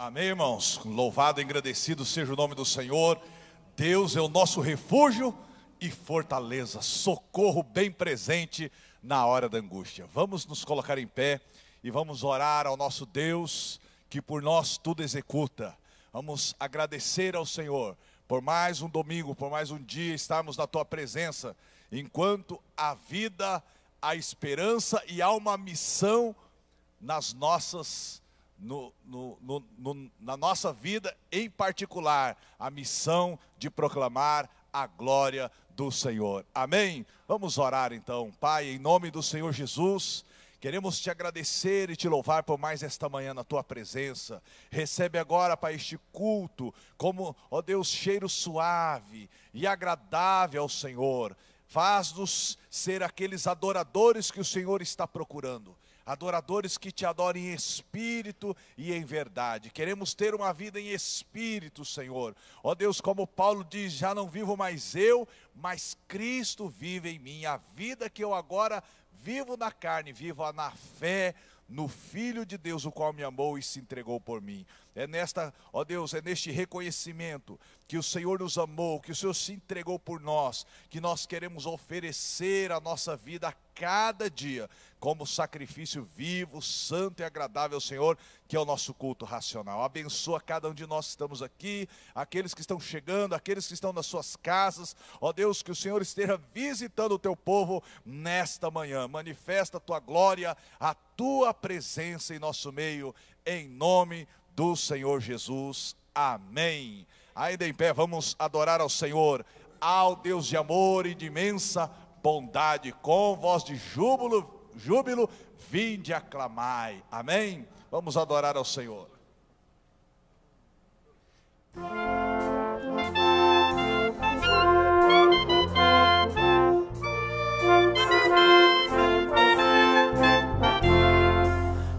Amém, irmãos? Louvado e agradecido seja o nome do Senhor. Deus é o nosso refúgio e fortaleza, socorro bem presente na hora da angústia. Vamos nos colocar em pé e vamos orar ao nosso Deus, que por nós tudo executa. Vamos agradecer ao Senhor por mais um domingo, por mais um dia estarmos na tua presença, enquanto há vida, há esperança e há uma missão nas nossas na nossa vida, em particular, a missão de proclamar a glória do Senhor. Amém? Vamos orar então. Pai, em nome do Senhor Jesus, queremos te agradecer e te louvar por mais esta manhã na tua presença. Recebe agora, Pai, este culto como, ó Deus, cheiro suave e agradável ao Senhor. Faz-nos ser aqueles adoradores que o Senhor está procurando. Adoradores que te adorem em espírito e em verdade. Queremos ter uma vida em espírito, Senhor. Ó Deus, como Paulo diz, já não vivo mais eu, mas Cristo vive em mim. A vida que eu agora vivo na carne, vivo na fé, no Filho de Deus, o qual me amou e se entregou por mim. É nesta, ó Deus, é neste reconhecimento que o Senhor nos amou, que o Senhor se entregou por nós, que nós queremos oferecer a nossa vida a cada dia, como sacrifício vivo, santo e agradável ao Senhor, que é o nosso culto racional. Abençoa cada um de nós que estamos aqui, aqueles que estão chegando, aqueles que estão nas suas casas. Ó Deus, que o Senhor esteja visitando o teu povo nesta manhã. Manifesta a tua glória, a tua presença em nosso meio, em nome do Senhor Jesus. Amém. Ainda em pé, vamos adorar ao Senhor, ao Deus de amor e de imensa bondade, com voz de júbilo, vinde aclamai. Amém? Vamos adorar ao Senhor.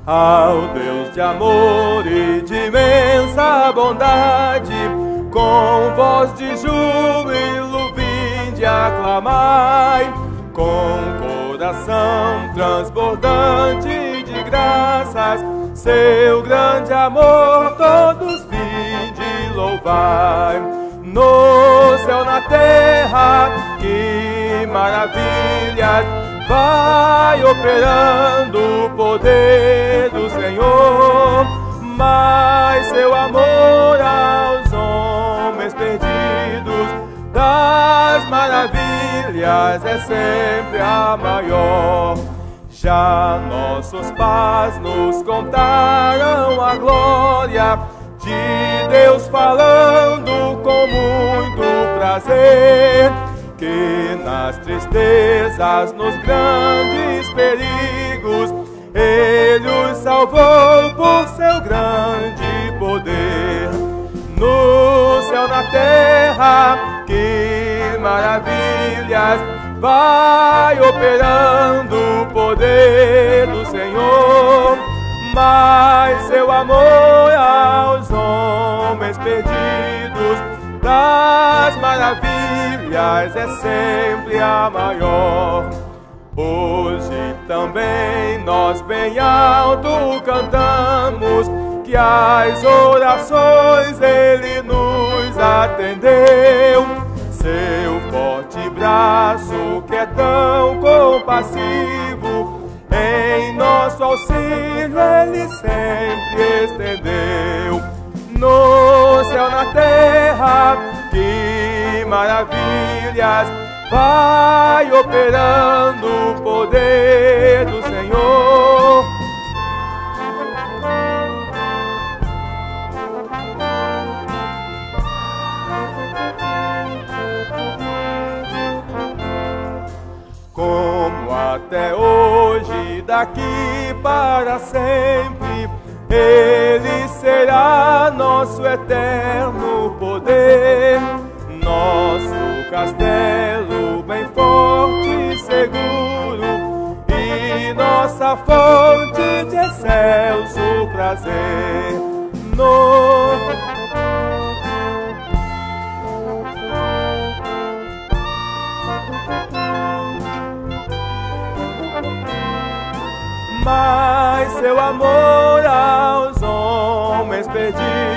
Ao Deus de amor e de imensa bondade, com voz de júbilo vinde aclamai, com coração transbordante de graças, seu grande amor todos vinde louvar. No céu, na terra, que maravilhas vai operando o poder do Senhor, mas seu amor aos homens perdidos das maravilhas é sempre a maior. Já nossos pais nos contaram a glória de Deus falando com muito prazer, que nas tristezas, nos grandes perigos, Ele os salvou por seu grande poder. No céu, na terra, que maravilhas vai operando o poder do Senhor, mas seu amor aos homens perdidos das maravilhas é sempre a maior. Hoje também nós bem alto cantamos, que as orações Ele nos atendeu. Seu forte braço que é tão compassivo, em nosso auxílio Ele sempre estendeu. No céu, na terra, que maravilhas vai operando o poder do Senhor. Como até hoje, daqui para sempre, Ele será nosso eterno poder, nosso castelo bem forte e seguro, e nossa fonte de excelso prazer. Mas seu amor aos homens perdidos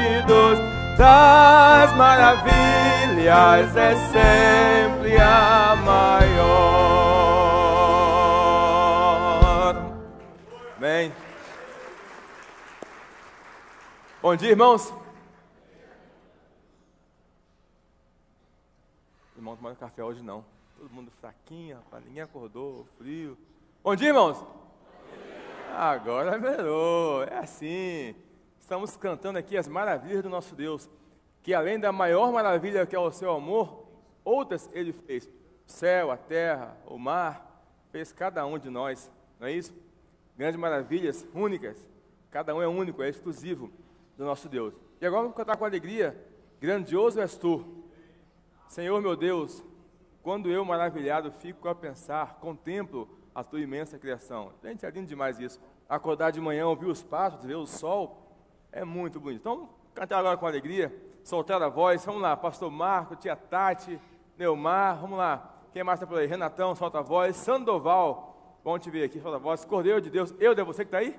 das maravilhas é sempre a maior. Amém. Bom dia, irmãos. Irmão, tomando café hoje não. Todo mundo fraquinho, rapaz, ninguém acordou, frio. Bom dia, irmãos. Agora melhorou, é assim. Estamos cantando aqui as maravilhas do nosso Deus, que além da maior maravilha que é o seu amor, outras Ele fez. O céu, a terra, o mar, fez cada um de nós, não é isso? Grandes maravilhas, únicas. Cada um é único, é exclusivo do nosso Deus. E agora vamos cantar com alegria. Grandioso és tu, Senhor meu Deus. Quando eu maravilhado fico a pensar, contemplo a tua imensa criação. Gente, é lindo demais isso. Acordar de manhã, ouvir os pássaros, ver o sol, é muito bonito. Então, vamos cantar agora com alegria, soltar a voz. Vamos lá, pastor Marco, tia Tati, Neumar, vamos lá. Quem mais está por aí? Renatão, solta a voz. Sandoval, bom te ver aqui, solta a voz. Cordeiro de Deus, Eudo, é você que está aí?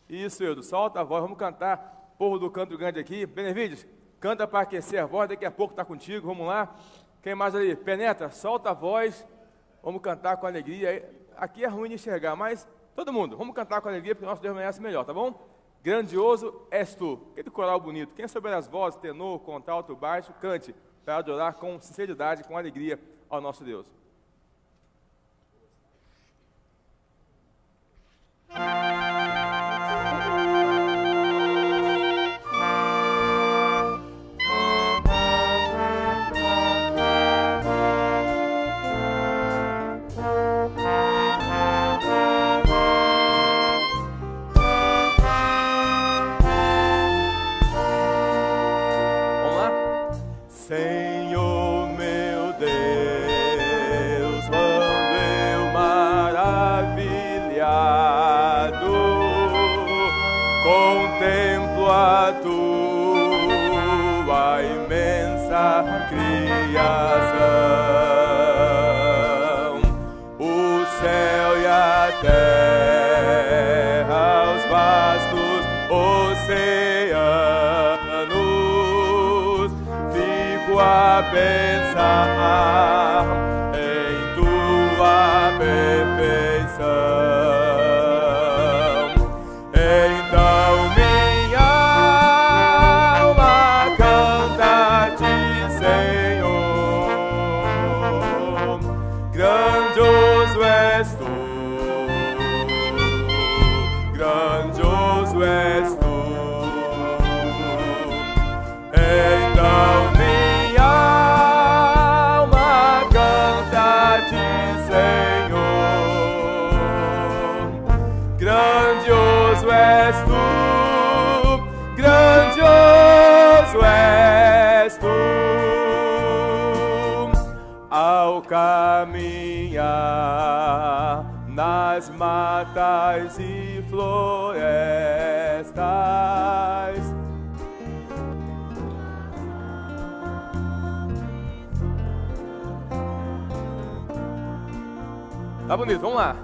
Isso, Eudo, solta a voz, vamos cantar. Povo do Canto Grande aqui. Benevides, canta para aquecer a voz, daqui a pouco está contigo, vamos lá. Quem mais ali? Penetra, solta a voz, vamos cantar com alegria. Aqui é ruim de enxergar, mas todo mundo, vamos cantar com alegria, porque o nosso Deus merece melhor, tá bom? Grandioso és tu. Aquele coral bonito. Quem souber as vozes, tenor, contralto, baixo, cante, para adorar com sinceridade, com alegria ao nosso Deus. Pensar em tua perfeição, então minha alma canta a ti, Senhor. Grandioso és tu, grandioso és tu. Então grandioso és tu, ao caminhar nas matas e florestas. Tá bonito, vamos lá.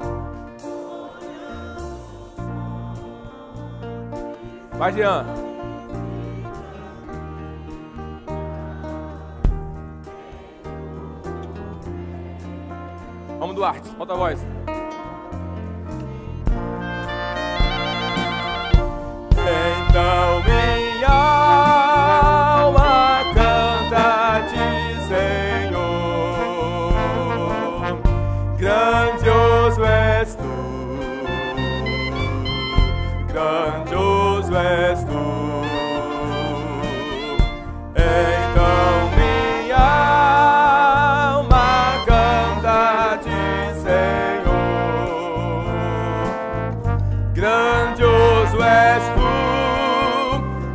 Vai, Jean. Vamos, Duarte, solta a voz. Então minha alma canta a ti, Senhor. Grandioso és tu, grandioso és tu. Então minha alma canta a ti, Senhor. Grandioso és tu,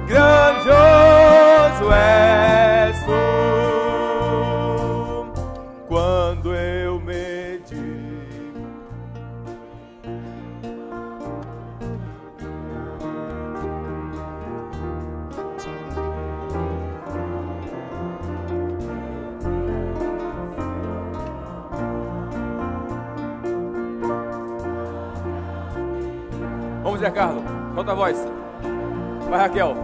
grandioso és tu. Quando eu medito Vamos, Zé Carlos, solta a voz. Vai, Raquel.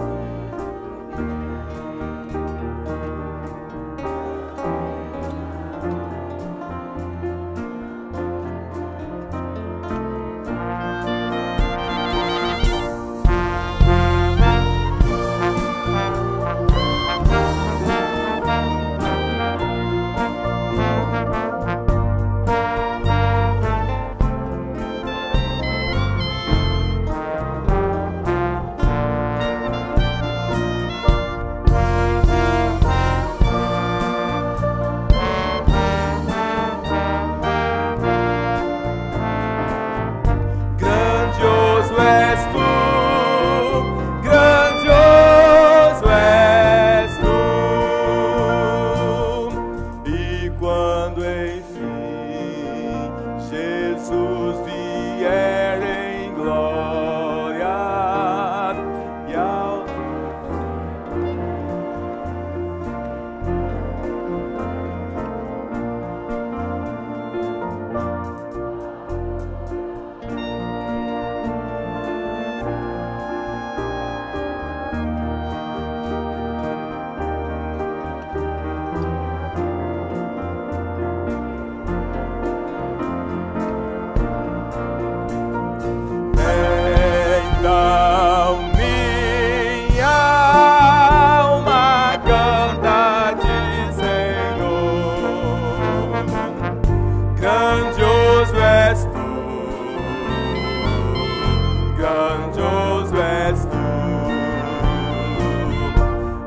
grandioso és tu.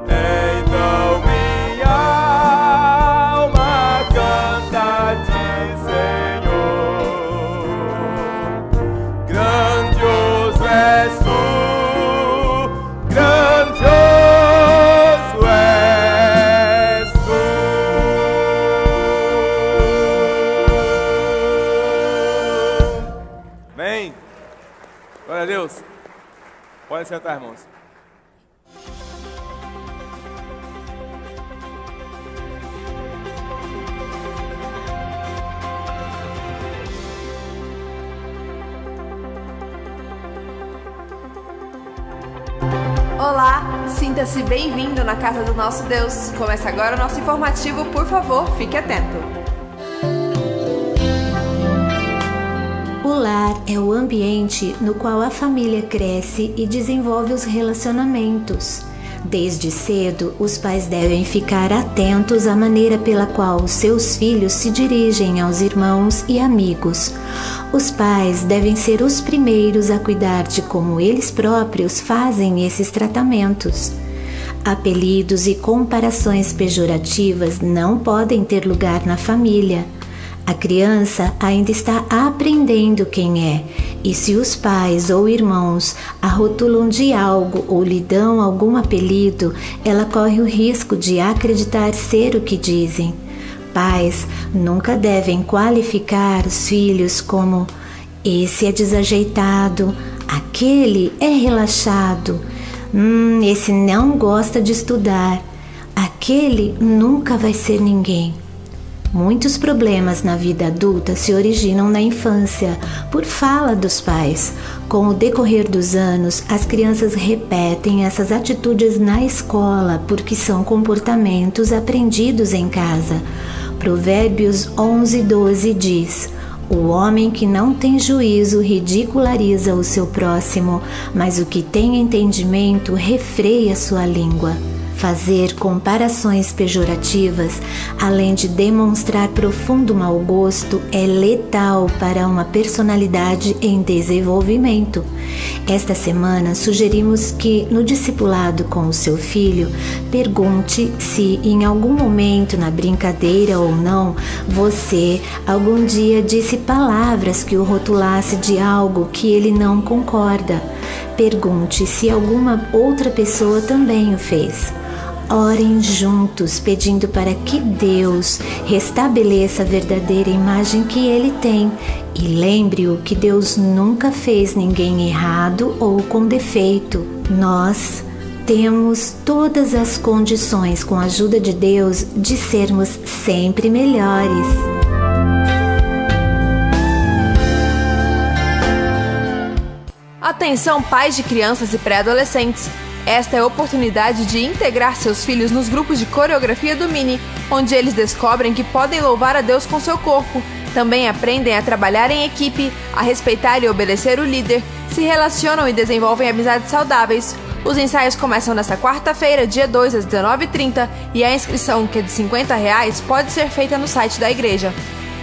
Então minha alma canta a ti, Senhor. Grandioso és tu, grandioso és tu. Amém. Glória a Deus. Podem sentar, irmãos. Olá, sinta-se bem-vindo na casa do nosso Deus. Começa agora o nosso informativo, por favor, fique atento. O lar é o ambiente no qual a família cresce e desenvolve os relacionamentos. Desde cedo, os pais devem ficar atentos à maneira pela qual os seus filhos se dirigem aos irmãos e amigos. Os pais devem ser os primeiros a cuidar de como eles próprios fazem esses tratamentos. Apelidos e comparações pejorativas não podem ter lugar na família. A criança ainda está aprendendo quem é, e se os pais ou irmãos a rotulam de algo ou lhe dão algum apelido, ela corre o risco de acreditar ser o que dizem. Pais nunca devem qualificar os filhos como esse é desajeitado, aquele é relaxado, esse não gosta de estudar, aquele nunca vai ser ninguém. Muitos problemas na vida adulta se originam na infância, por fala dos pais. Com o decorrer dos anos, as crianças repetem essas atitudes na escola porque são comportamentos aprendidos em casa. Provérbios 11:12 diz: o homem que não tem juízo ridiculariza o seu próximo, mas o que tem entendimento refreia sua língua. Fazer comparações pejorativas, além de demonstrar profundo mau gosto, é letal para uma personalidade em desenvolvimento. Esta semana, sugerimos que, no discipulado com o seu filho, pergunte se, em algum momento na brincadeira ou não, você algum dia disse palavras que o rotulasse de algo que ele não concorda. Pergunte se alguma outra pessoa também o fez. Orem juntos, pedindo para que Deus restabeleça a verdadeira imagem que Ele tem. E lembre-o que Deus nunca fez ninguém errado ou com defeito. Nós temos todas as condições, com a ajuda de Deus, de sermos sempre melhores. Atenção, pais de crianças e pré-adolescentes. Esta é a oportunidade de integrar seus filhos nos grupos de coreografia do Mini, onde eles descobrem que podem louvar a Deus com seu corpo. Também aprendem a trabalhar em equipe, a respeitar e obedecer o líder, se relacionam e desenvolvem amizades saudáveis. Os ensaios começam nesta quarta-feira, dia 2, às 19h30, e a inscrição, que é de R$50, pode ser feita no site da igreja.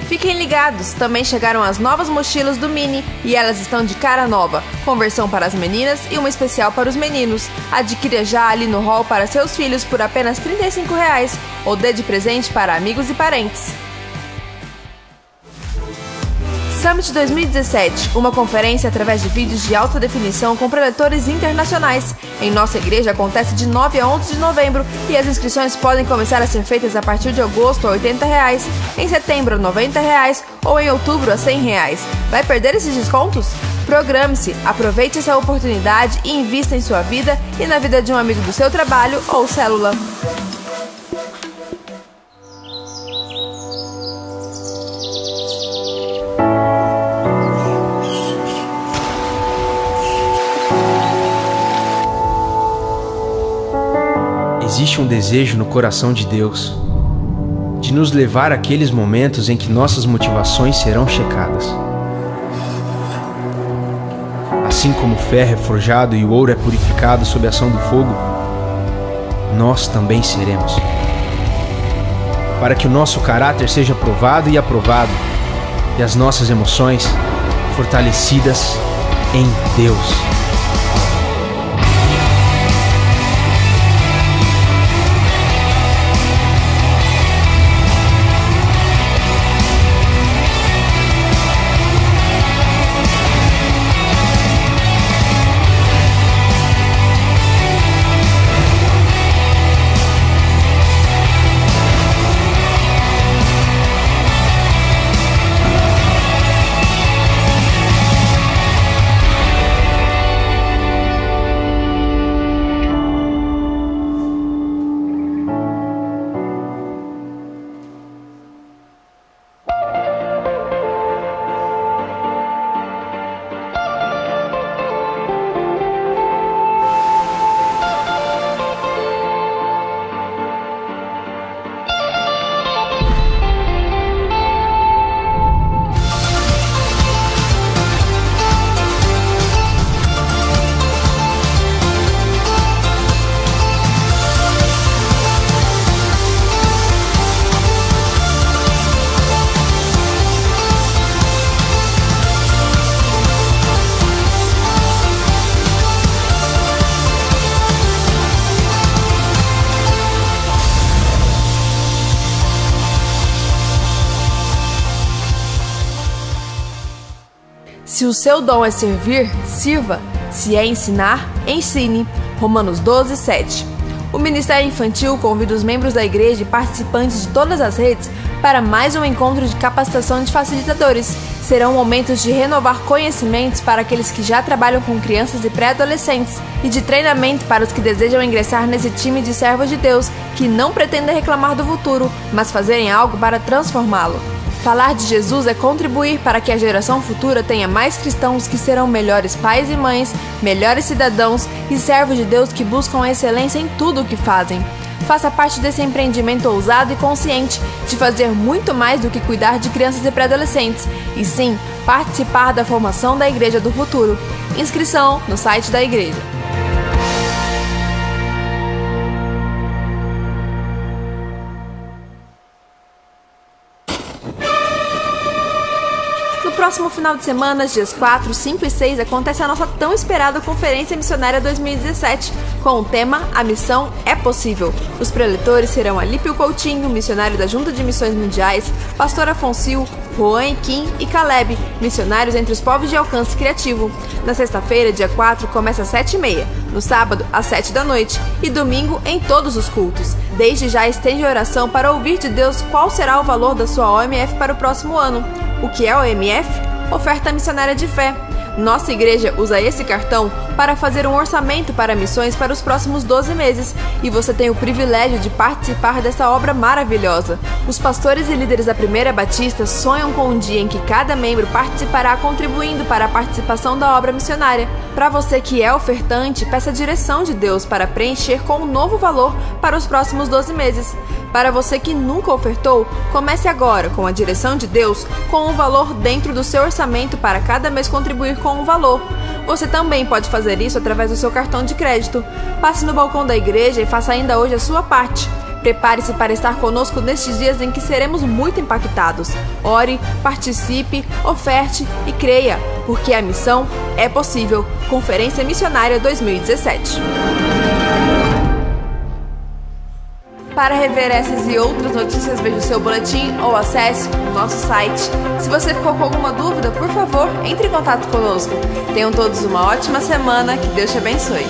Fiquem ligados, também chegaram as novas mochilas do Mini e elas estão de cara nova, com versão para as meninas e uma especial para os meninos. Adquira já ali no hall para seus filhos por apenas R$35 ou dê de presente para amigos e parentes. Summit 2017, uma conferência através de vídeos de alta definição com preletores internacionais. Em nossa igreja acontece de 9 a 11 de novembro e as inscrições podem começar a ser feitas a partir de agosto a R$80, em setembro a R$90 ou em outubro a R$100. Vai perder esses descontos? Programe-se, aproveite essa oportunidade e invista em sua vida e na vida de um amigo do seu trabalho ou célula. Existe um desejo no coração de Deus de nos levar àqueles momentos em que nossas motivações serão checadas. Assim como o ferro é forjado e o ouro é purificado sob a ação do fogo, nós também seremos. Para que o nosso caráter seja provado e aprovado, e as nossas emoções fortalecidas em Deus. Se o seu dom é servir, sirva. Se é ensinar, ensine. Romanos 12, 7. O Ministério Infantil convida os membros da igreja e participantes de todas as redes para mais um encontro de capacitação de facilitadores. Serão momentos de renovar conhecimentos para aqueles que já trabalham com crianças e pré-adolescentes e de treinamento para os que desejam ingressar nesse time de servos de Deus que não pretendem reclamar do futuro, mas fazerem algo para transformá-lo. Falar de Jesus é contribuir para que a geração futura tenha mais cristãos que serão melhores pais e mães, melhores cidadãos e servos de Deus que buscam a excelência em tudo o que fazem. Faça parte desse empreendimento ousado e consciente de fazer muito mais do que cuidar de crianças e pré-adolescentes, e sim participar da formação da Igreja do Futuro. Inscrição no site da igreja. No próximo final de semana, dias 4, 5 e 6, acontece a nossa tão esperada Conferência Missionária 2017, com o tema A Missão é Possível. Os preletores serão Alípio Coutinho, missionário da Junta de Missões Mundiais, Pastor Afonsil, Juan e Kim e Caleb, missionários entre os povos de alcance criativo. Na sexta-feira, dia 4, começa às 7h30, no sábado, às 7 da noite e domingo em todos os cultos. Desde já estende a oração para ouvir de Deus qual será o valor da sua OMF para o próximo ano. O que é a OMF? Oferta Missionária de Fé. Nossa igreja usa esse cartão para fazer um orçamento para missões para os próximos 12 meses e você tem o privilégio de participar dessa obra maravilhosa. Os pastores e líderes da Primeira Batista sonham com um dia em que cada membro participará contribuindo para a participação da obra missionária. Para você que é ofertante, peça a direção de Deus para preencher com um novo valor para os próximos 12 meses. Para você que nunca ofertou, comece agora com a direção de Deus com um valor dentro do seu orçamento para cada mês contribuir com um valor. Você também pode fazer isso através do seu cartão de crédito. Passe no balcão da igreja e faça ainda hoje a sua parte. Prepare-se para estar conosco nestes dias em que seremos muito impactados. Ore, participe, oferte e creia, porque a missão é possível. Conferência Missionária 2017. Para rever essas e outras notícias, veja o seu boletim ou acesse o nosso site. Se você ficou com alguma dúvida, por favor, entre em contato conosco. Tenham todos uma ótima semana, que Deus te abençoe.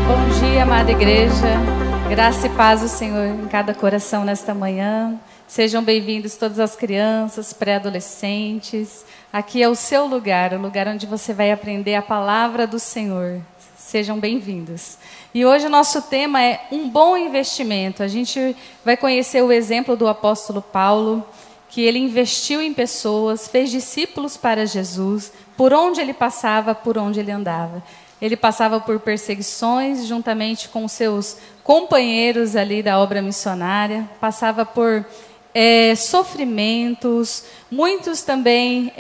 Bom dia, amada igreja. Graça e paz do Senhor em cada coração nesta manhã. Sejam bem-vindos todas as crianças, pré-adolescentes. Aqui é o seu lugar, o lugar onde você vai aprender a palavra do Senhor. Sejam bem-vindos. E hoje o nosso tema é um bom investimento. A gente vai conhecer o exemplo do apóstolo Paulo, que ele investiu em pessoas, fez discípulos para Jesus, por onde ele passava, por onde ele andava. Ele passava por perseguições juntamente com seus companheiros ali da obra missionária, passava por sofrimentos, muitos também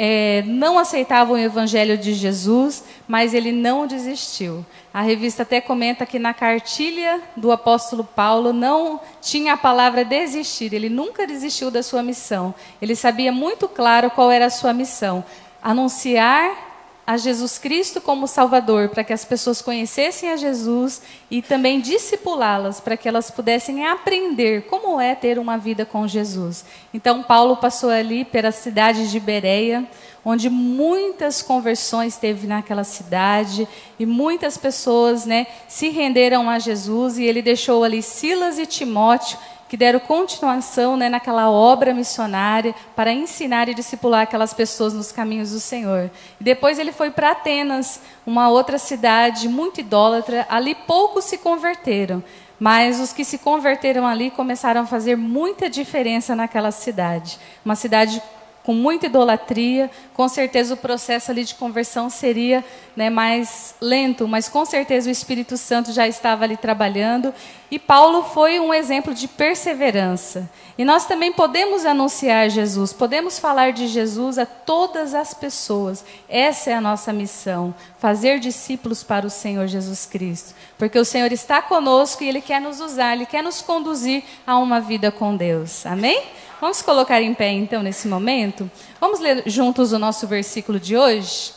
não aceitavam o evangelho de Jesus, mas ele não desistiu. A revista até comenta que na cartilha do apóstolo Paulo não tinha a palavra desistir, ele nunca desistiu da sua missão. Ele sabia muito claro qual era a sua missão: anunciar a Jesus Cristo como Salvador, para que as pessoas conhecessem a Jesus e também discipulá-las, para que elas pudessem aprender como é ter uma vida com Jesus. Então Paulo passou ali pela cidade de Bereia, onde muitas conversões teve naquela cidade, e muitas pessoas, se renderam a Jesus, e ele deixou ali Silas e Timóteo, que deram continuação, naquela obra missionária para ensinar e discipular aquelas pessoas nos caminhos do Senhor. E depois ele foi para Atenas, uma outra cidade muito idólatra. Ali poucos se converteram, mas os que se converteram ali começaram a fazer muita diferença naquela cidade. Uma cidade com muita idolatria. Com certeza o processo ali de conversão seria mais lento, mas com certeza o Espírito Santo já estava ali trabalhando. E Paulo foi um exemplo de perseverança. E nós também podemos anunciar Jesus, podemos falar de Jesus a todas as pessoas. Essa é a nossa missão, fazer discípulos para o Senhor Jesus Cristo. Porque o Senhor está conosco e Ele quer nos usar, Ele quer nos conduzir a uma vida com Deus. Amém? Vamos colocar em pé então nesse momento? Vamos ler juntos o nosso versículo de hoje?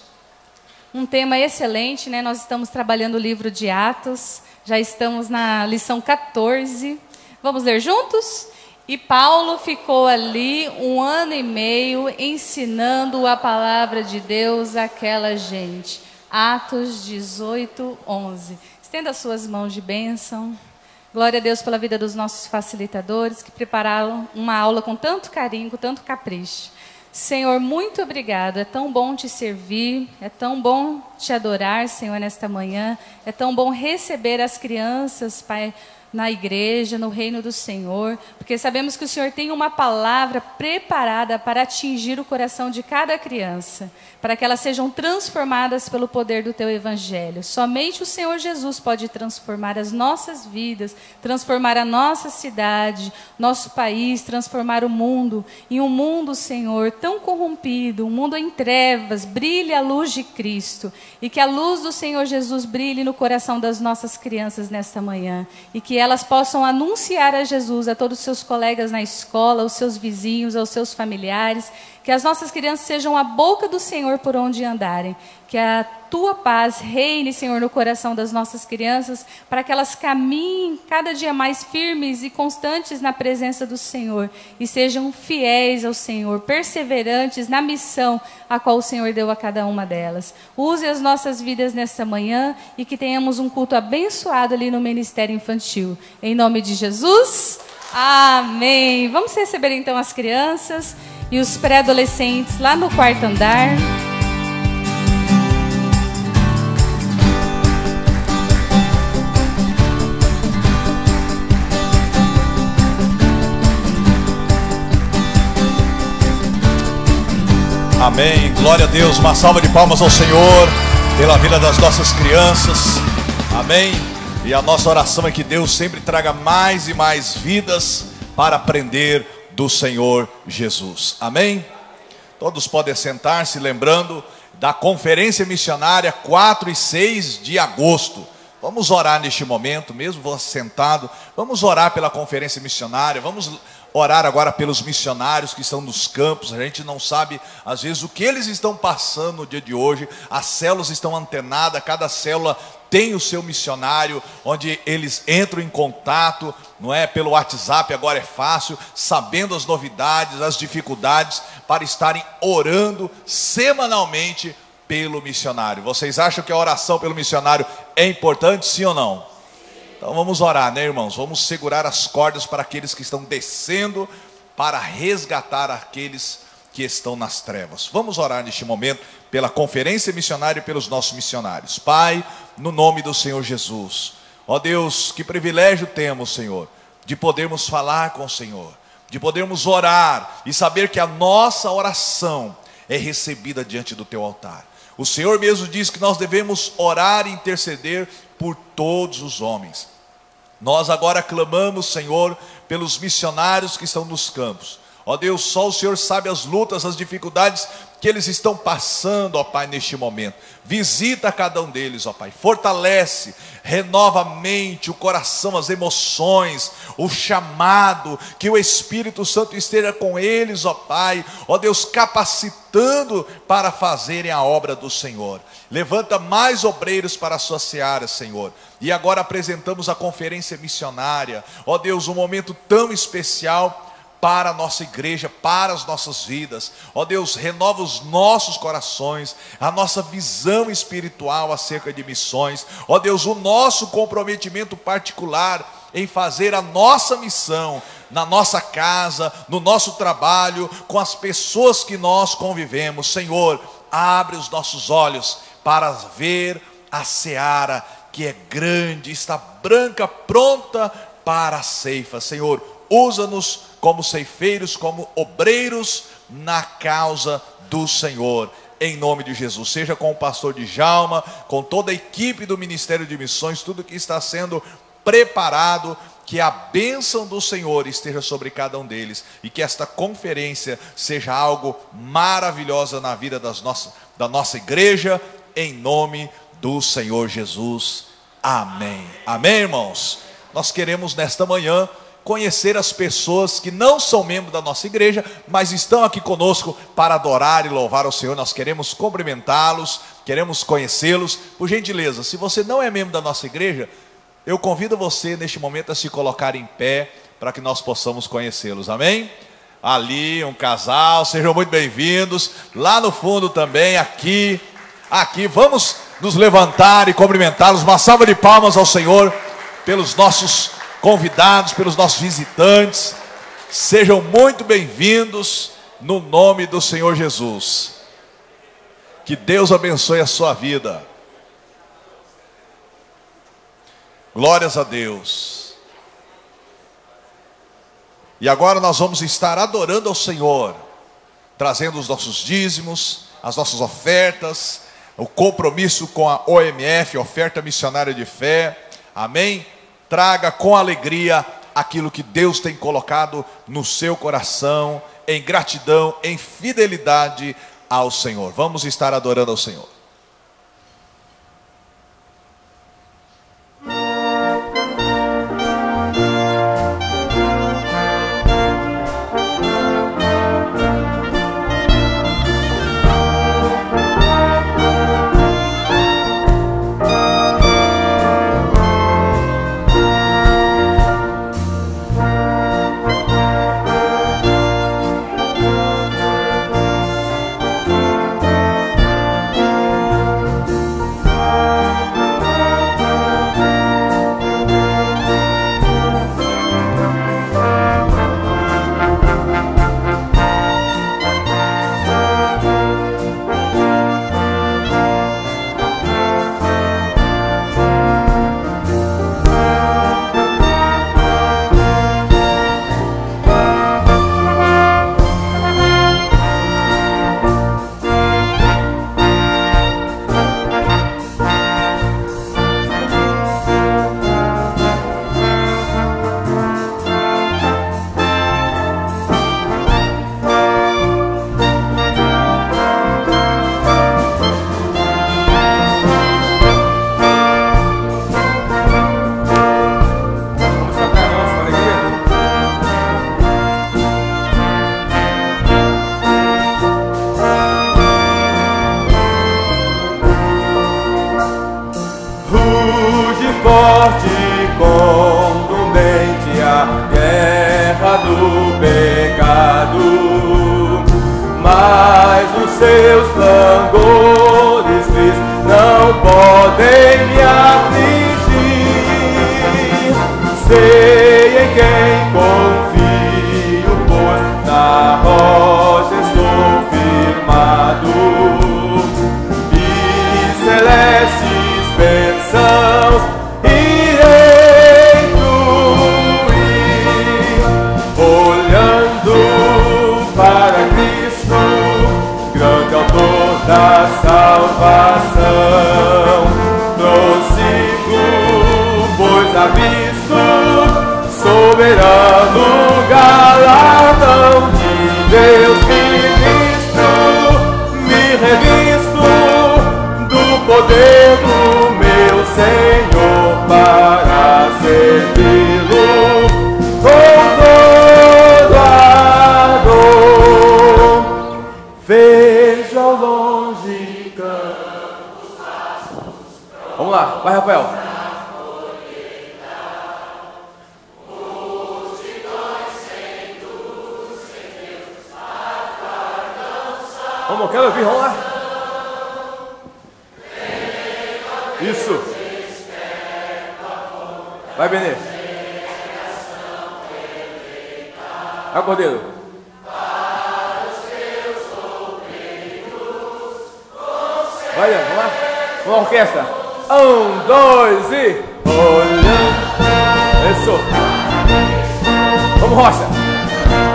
Um tema excelente, Nós estamos trabalhando o livro de Atos, já estamos na lição 14. Vamos ler juntos? E Paulo ficou ali 1 ano e meio ensinando a palavra de Deus àquela gente. Atos 18, 11. Estenda as suas mãos de bênção. Glória a Deus pela vida dos nossos facilitadores que prepararam uma aula com tanto carinho, com tanto capricho. Senhor, muito obrigado. É tão bom te servir, é tão bom te adorar, Senhor, nesta manhã. É tão bom receber as crianças, Pai, na igreja, no reino do Senhor, porque sabemos que o Senhor tem uma palavra preparada para atingir o coração de cada criança, para que elas sejam transformadas pelo poder do Teu Evangelho. Somente o Senhor Jesus pode transformar as nossas vidas, transformar a nossa cidade, nosso país, transformar o mundo. Em um mundo, Senhor, tão corrompido, um mundo em trevas, brilhe a luz de Cristo, e que a luz do Senhor Jesus brilhe no coração das nossas crianças nesta manhã, e que elas possam anunciar a Jesus a todos os seus colegas na escola, aos seus vizinhos, aos seus familiares, que as nossas crianças sejam a boca do Senhor por onde andarem, que a Tua paz reine, Senhor, no coração das nossas crianças, para que elas caminhem cada dia mais firmes e constantes na presença do Senhor, e sejam fiéis ao Senhor, perseverantes na missão a qual o Senhor deu a cada uma delas. Use as nossas vidas nesta manhã, e que tenhamos um culto abençoado ali no Ministério Infantil. Em nome de Jesus, amém. Vamos receber então as crianças e os pré-adolescentes lá no 4º andar. Amém, glória a Deus, uma salva de palmas ao Senhor pela vida das nossas crianças. Amém. E a nossa oração é que Deus sempre traga mais e mais vidas para aprender do Senhor Jesus. Amém? Todos podem sentar-se, lembrando da conferência missionária 4 e 6 de agosto. Vamos orar neste momento, mesmo você sentado. Vamos orar pela conferência missionária. Vamos orar agora pelos missionários que estão nos campos. A gente não sabe, às vezes, o que eles estão passando no dia de hoje. As células estão antenadas, cada célula tem o seu missionário, onde eles entram em contato, não é? Pelo WhatsApp agora é fácil, sabendo as novidades, as dificuldades, para estarem orando semanalmente pelo missionário. Vocês acham que a oração pelo missionário é importante, sim ou não? Então vamos orar, né, irmãos? Vamos segurar as cordas para aqueles que estão descendo, para resgatar aqueles que estão nas trevas. Vamos orar neste momento pela conferência missionária e pelos nossos missionários. Pai, no nome do Senhor Jesus, ó Deus, que privilégio temos, Senhor, de podermos falar com o Senhor, de podermos orar e saber que a nossa oração é recebida diante do Teu altar. O Senhor mesmo diz que nós devemos orar e interceder por todos os homens. Nós agora clamamos, Senhor, pelos missionários que estão nos campos. Ó Deus, só o Senhor sabe as lutas, as dificuldades que eles estão passando, ó Pai, neste momento. Visita cada um deles, ó Pai. Fortalece, renova a mente, o coração, as emoções, o chamado. Que o Espírito Santo esteja com eles, ó Pai. Ó Deus, capacitando para fazerem a obra do Senhor. Levanta mais obreiros para a sua seara, Senhor. E agora apresentamos a conferência missionária. Ó Deus, um momento tão especial para a nossa igreja, para as nossas vidas. Ó Deus, renova os nossos corações, a nossa visão espiritual acerca de missões. Ó Deus, o nosso comprometimento particular em fazer a nossa missão na nossa casa, no nosso trabalho, com as pessoas que nós convivemos. Senhor, abre os nossos olhos para ver a seara que é grande, está branca, pronta para a ceifa. Senhor, usa-nos como ceifeiros, como obreiros na causa do Senhor, em nome de Jesus. Seja com o pastor Djalma, com toda a equipe do Ministério de Missões, tudo que está sendo preparado, que a bênção do Senhor esteja sobre cada um deles, e que esta conferência seja algo maravilhosa na vida da nossa igreja, em nome do Senhor Jesus. Amém. Amém, irmãos? Nós queremos nesta manhã conhecer as pessoas que não são membros da nossa igreja, mas estão aqui conosco para adorar e louvar ao Senhor. Nós queremos cumprimentá-los, queremos conhecê-los. Por gentileza, se você não é membro da nossa igreja, eu convido você neste momento a se colocar em pé, para que nós possamos conhecê-los, amém? Ali um casal, sejam muito bem-vindos. Lá no fundo também, aqui, vamos nos levantar e cumprimentá-los. Uma salva de palmas ao Senhor pelos nossos convidados, pelos nossos visitantes. Sejam muito bem-vindos no nome do Senhor Jesus. Que Deus abençoe a sua vida. Glórias a Deus. E agora nós vamos estar adorando ao Senhor, trazendo os nossos dízimos, as nossas ofertas, o compromisso com a OMF, Oferta Missionária de Fé. Amém? Traga com alegria aquilo que Deus tem colocado no seu coração, em gratidão, em fidelidade ao Senhor. Vamos estar adorando ao Senhor. Seus clangores vis não podem me afligir. Sei em quem confio, pois na rocha estou firmado. E celestes bênçãos irei fluir, olhando para Cristo, grande autor da salvação. Prossigo, pois avisto soberano galardão de Vamos, quero ouvir, vamos lá. Isso. Vai, Benê. Vai, Cordeiro. Vai, Leandro, vamos lá. Vamos, orquestra. 1, 2 e... Olhando. Isso. Vamos, Rocha.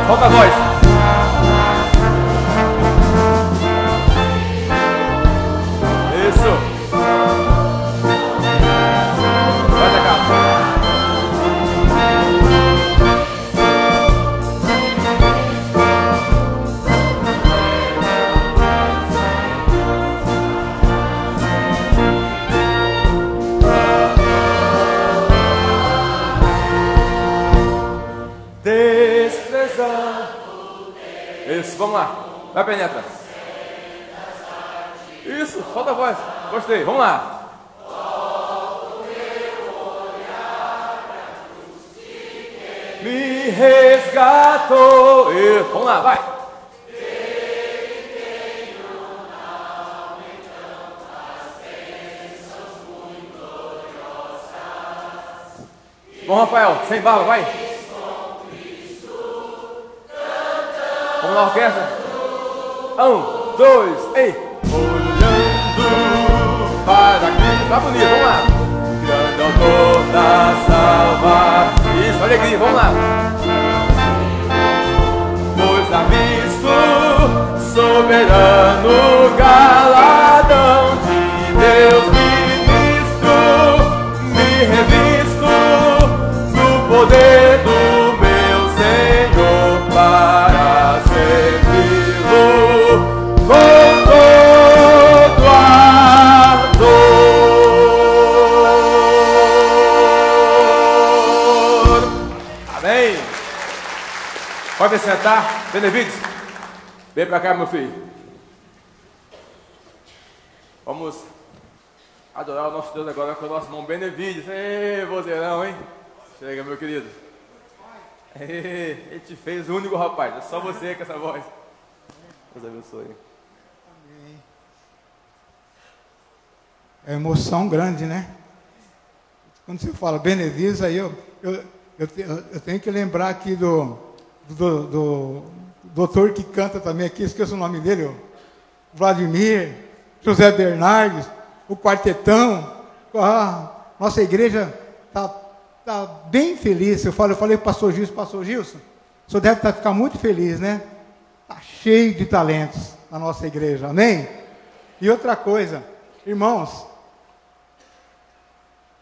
Solta a voz. Isso. Vai, Zacá. Isso, vamos lá. Vai, penetra. Isso, solta a voz. Gostei, vamos lá. Me resgatou. Isso, vamos lá, vai. Bom, Rafael, sem barba, vai. Vamos lá, orquestra. 1, 2, ei. Olhando para Cristo. Tá bonito, vamos lá. Grande autor da salvação. Isso, alegria, vamos lá. Pois há visto soberano galadão de Deus ministro, me revisto do poder do meu Senhor para servi-lo com todo ardor. Amém. Pode sentar, Benevides. Vem para cá, meu filho. Vamos adorar o nosso Deus agora com o nosso irmão Benevides. Ei, vozeirão, hein? Chega, meu querido. Ele te fez o único, rapaz. É só você com essa voz. Deus abençoe. Amém. É emoção grande, né? Quando você fala Benevides, aí eu tenho que lembrar aqui do doutor que canta também aqui, esqueço o nome dele, o Vladimir, José Bernardes, o quartetão. Nossa igreja está bem feliz. Eu falei para o pastor Gilson, o senhor deve ficar muito feliz, né? Está cheio de talentos na nossa igreja, amém? E outra coisa, irmãos,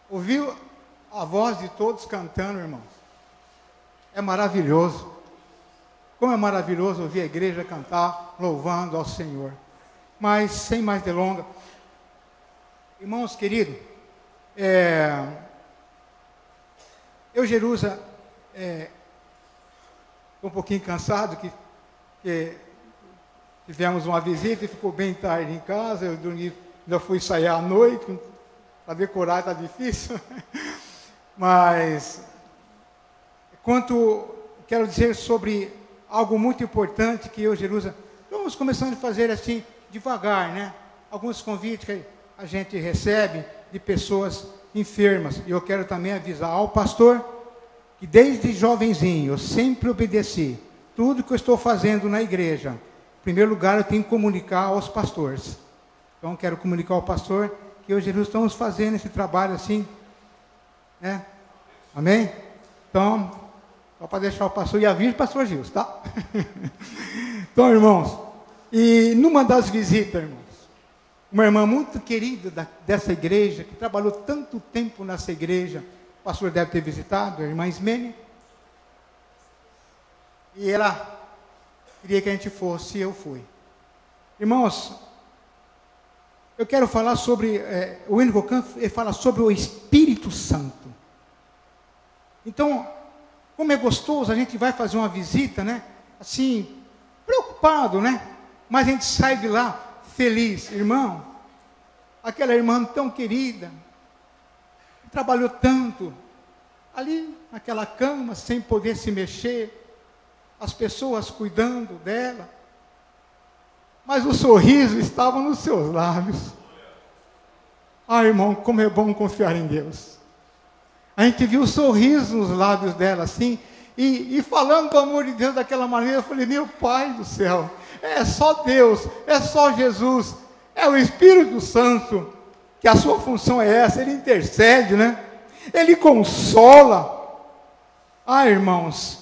ouvir a voz de todos cantando, irmãos, é maravilhoso. Como é maravilhoso ouvir a igreja cantar, louvando ao Senhor. Mas, sem mais delongas, irmãos queridos, eu, Jerusa, estou um pouquinho cansado, que tivemos uma visita e ficou bem tarde em casa, eu dormi, ainda fui sair à noite, para decorar está difícil, mas, quero dizer sobre algo muito importante que eu, Jerusa, vamos começando a fazer assim, devagar, né? Alguns convites que a gente recebe de pessoas enfermas. E eu quero também avisar ao pastor que desde jovenzinho eu sempre obedeci tudo que eu estou fazendo na igreja. Em primeiro lugar, eu tenho que comunicar aos pastores. Então, quero comunicar ao pastor que eu e Jesus estamos fazendo esse trabalho assim, né? Amém? Então, só para deixar o pastor e aviso o pastor Gilson, tá? Então, irmãos, e numa das visitas, irmãos, uma irmã muito querida dessa igreja, que trabalhou tanto tempo nessa igreja, o pastor deve ter visitado, a irmã Ismene, e ela queria que a gente fosse, e eu fui. Irmãos, eu quero falar sobre, o Hino Canto, ele fala sobre o Espírito Santo. Então, como é gostoso, a gente vai fazer uma visita, né? Assim, preocupado, né? Mas a gente sai de lá feliz. Irmão, aquela irmã tão querida, trabalhou tanto, ali naquela cama, sem poder se mexer, as pessoas cuidando dela. mas o sorriso estava nos seus lábios. Ah, irmão, como é bom confiar em Deus. A gente viu o sorriso nos lábios dela, assim, e falando do amor de Deus daquela maneira, eu falei, meu Pai do céu, é só Deus, é só Jesus, é o Espírito Santo, que a sua função é essa, ele intercede, né? Ele consola. Ah, irmãos,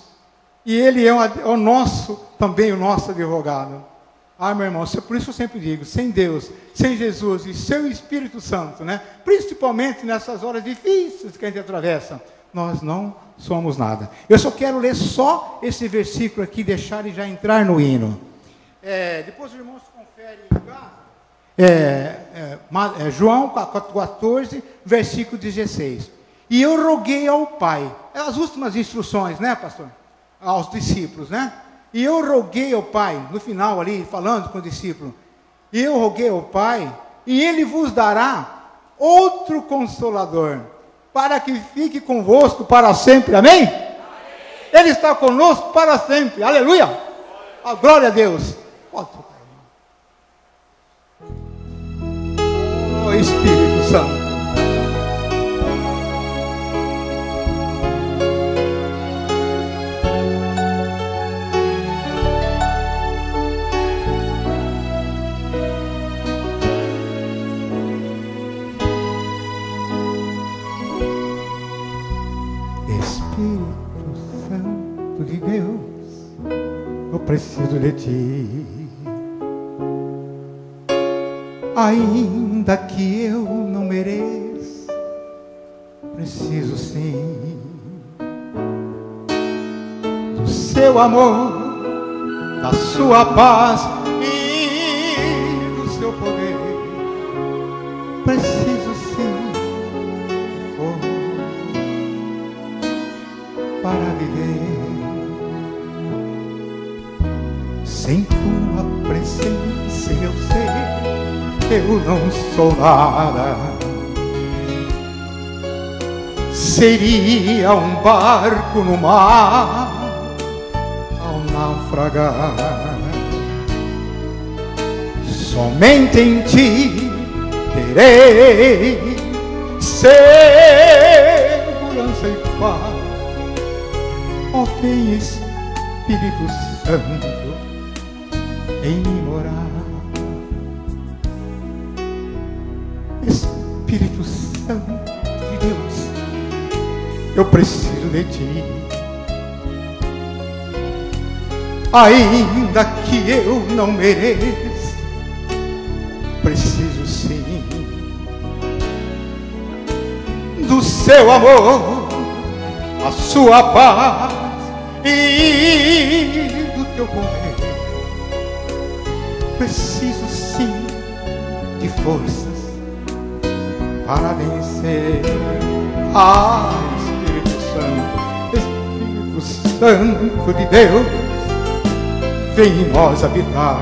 e ele é o nosso, também o nosso advogado. Ah, meu irmão, por isso eu sempre digo, sem Deus, sem Jesus e seu Espírito Santo, né? Principalmente nessas horas difíceis que a gente atravessa, nós não somos nada. Eu só quero ler só esse versículo aqui, deixar ele já entrar no hino. Depois os irmãos conferem cá. João 14, versículo 16. E eu roguei ao Pai. É as últimas instruções, né, pastor? Aos discípulos, né? E eu roguei ao Pai, no final ali, falando com o discípulo. E eu roguei ao Pai, e Ele vos dará outro Consolador, para que fique convosco para sempre. Amém? Amém. Ele está conosco para sempre. Aleluia! A glória a Deus. Pode tocar, irmão. Oh, Espírito Santo. De Deus, eu preciso de ti. Ainda que eu não mereça, preciso sim do seu amor, da sua paz e do seu poder. Preciso sim de força para viver. Sem tua presença eu sei, eu não sou nada. Seria um barco no mar ao naufragar. Somente em ti terei segurança e paz. Ó, vem Espírito Santo em mim morar. Espírito Santo de Deus, eu preciso de ti. Ainda que eu não mereça, preciso sim do seu amor, a sua paz e do teu poder. Preciso sim de forças para vencer. Ah, Espírito Santo de Deus, vem em nós habitar.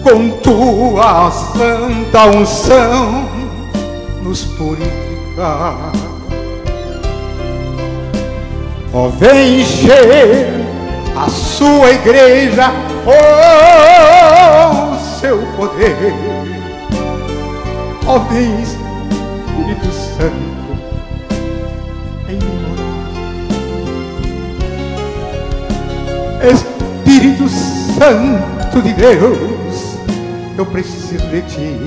Com tua santa unção nos purificar. Ó, vem encher a sua igreja, oh, o seu poder. Ó, vem Espírito Santo em mim. Espírito Santo de Deus, eu preciso de ti.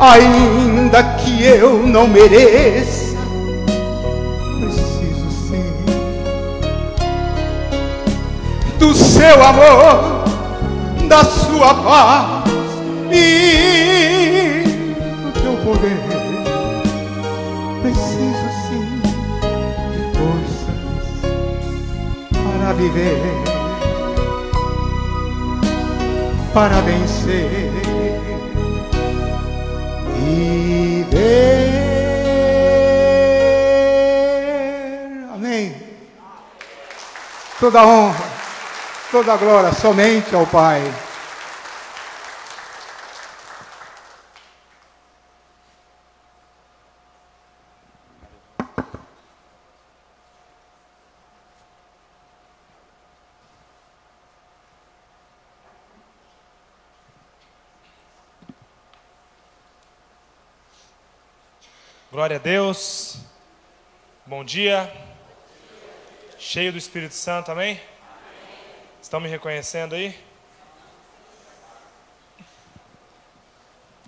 Ainda que eu não mereça, do seu amor, da sua paz e do teu poder. Preciso sim de forças para viver, para vencer. Viver. Amém. Toda honra, toda glória somente ao Pai. Glória a Deus. Bom dia. Cheio do Espírito Santo, amém? Estão me reconhecendo aí?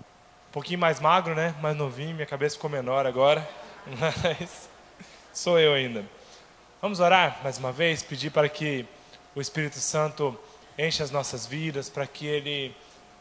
Um pouquinho mais magro, né? Mais novinho, minha cabeça ficou menor agora. Mas sou eu ainda. Vamos orar mais uma vez, pedir para que o Espírito Santo encha as nossas vidas, para que Ele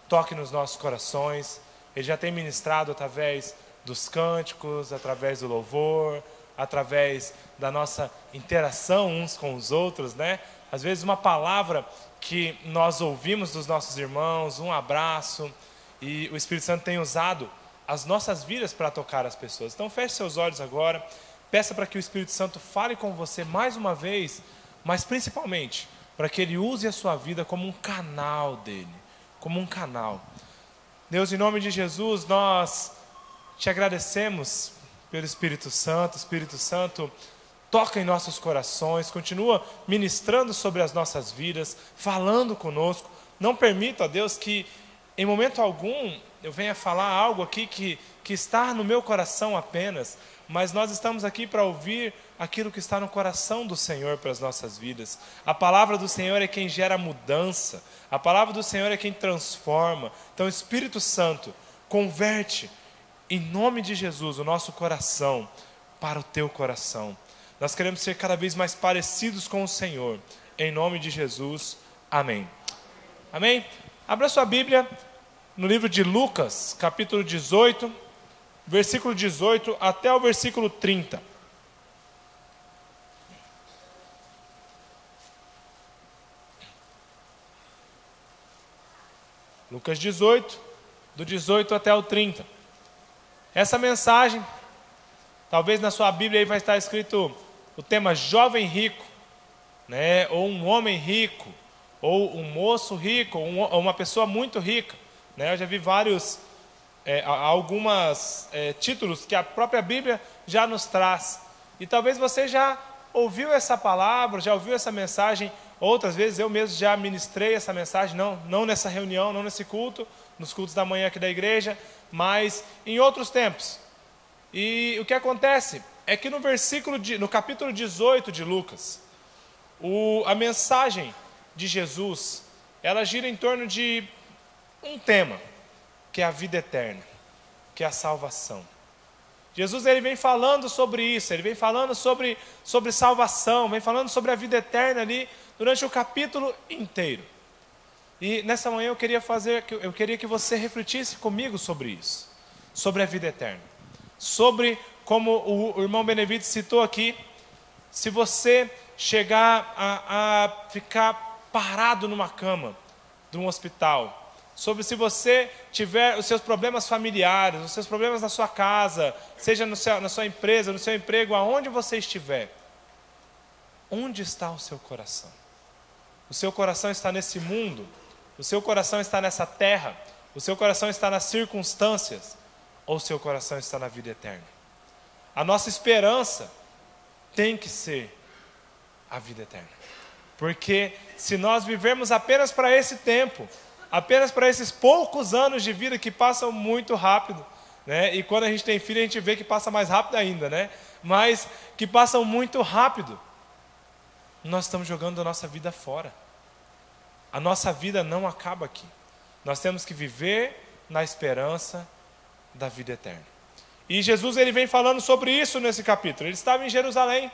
toque nos nossos corações. Ele já tem ministrado através dos cânticos, através do louvor, através da nossa interação uns com os outros, né? Às vezes uma palavra que nós ouvimos dos nossos irmãos, um abraço, e o Espírito Santo tem usado as nossas vidas para tocar as pessoas. Então feche seus olhos agora, peça para que o Espírito Santo fale com você mais uma vez, mas principalmente para que Ele use a sua vida como um canal dele, como um canal. Deus, em nome de Jesus, nós te agradecemos pelo Espírito Santo. Espírito Santo, toca em nossos corações, continua ministrando sobre as nossas vidas, falando conosco. Não permita, Deus, que em momento algum eu venha falar algo aqui que está no meu coração apenas, mas nós estamos aqui para ouvir aquilo que está no coração do Senhor para as nossas vidas. A palavra do Senhor é quem gera mudança, a palavra do Senhor é quem transforma. Então, Espírito Santo, converte em nome de Jesus o nosso coração para o teu coração. Nós queremos ser cada vez mais parecidos com o Senhor. Em nome de Jesus, amém. Amém? Abra sua Bíblia no livro de Lucas, capítulo 18, versículo 18 até o versículo 30. Lucas 18, do 18 até o 30. Essa mensagem, talvez na sua Bíblia aí vai estar escrito o tema jovem rico, né? Ou um homem rico, ou um moço rico, ou uma pessoa muito rica, né? Eu já vi vários, algumas títulos que a própria Bíblia já nos traz. E talvez você já ouviu essa palavra, já ouviu essa mensagem outras vezes. Eu mesmo já ministrei essa mensagem, não nessa reunião, não nesse culto, nos cultos da manhã aqui da igreja, mas em outros tempos. E o que acontece é que no capítulo 18 de Lucas, a mensagem de Jesus, ela gira em torno de um tema, que é a vida eterna, que é a salvação. Jesus, ele vem falando sobre isso, ele vem falando sobre salvação, vem falando sobre a vida eterna ali durante o capítulo inteiro. E nessa manhã eu queria que você refletisse comigo sobre isso, sobre a vida eterna, sobre como o irmão Benevides citou aqui, se você chegar a ficar parado numa cama de um hospital, sobre se você tiver os seus problemas familiares, os seus problemas na sua casa, seja na sua empresa, no seu emprego, aonde você estiver, onde está o seu coração? O seu coração está nesse mundo? O seu coração está nessa terra? O seu coração está nas circunstâncias? Ou o seu coração está na vida eterna? A nossa esperança tem que ser a vida eterna. Porque se nós vivermos apenas para esse tempo, apenas para esses poucos anos de vida que passam muito rápido, né? E quando a gente tem filho a gente vê que passa mais rápido ainda, né? Mas que passam muito rápido, nós estamos jogando a nossa vida fora. A nossa vida não acaba aqui. Nós temos que viver na esperança da vida eterna. E Jesus, ele vem falando sobre isso nesse capítulo. Ele estava em Jerusalém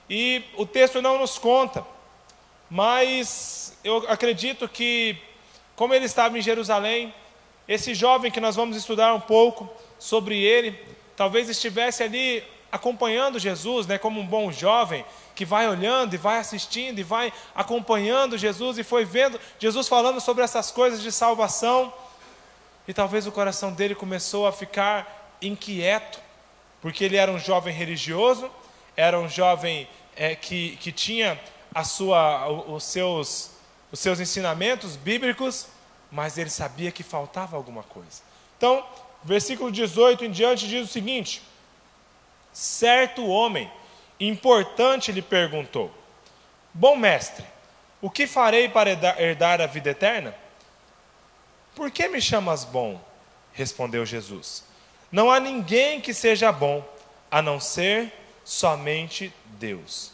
e o texto não nos conta, mas eu acredito que, como ele estava em Jerusalém, esse jovem que nós vamos estudar um pouco sobre ele, talvez estivesse ali acompanhando Jesus, né, como um bom jovem, que vai olhando e vai assistindo e vai acompanhando Jesus e foi vendo Jesus falando sobre essas coisas de salvação. E talvez o coração dele começou a ficar inquieto, porque ele era um jovem religioso, era um jovem que tinha os seus ensinamentos bíblicos, mas ele sabia que faltava alguma coisa. Então, versículo 18 em diante diz o seguinte: certo homem importante lhe perguntou: bom mestre, o que farei para herdar a vida eterna? Por que me chamas bom? Respondeu Jesus. Não há ninguém que seja bom, a não ser somente Deus.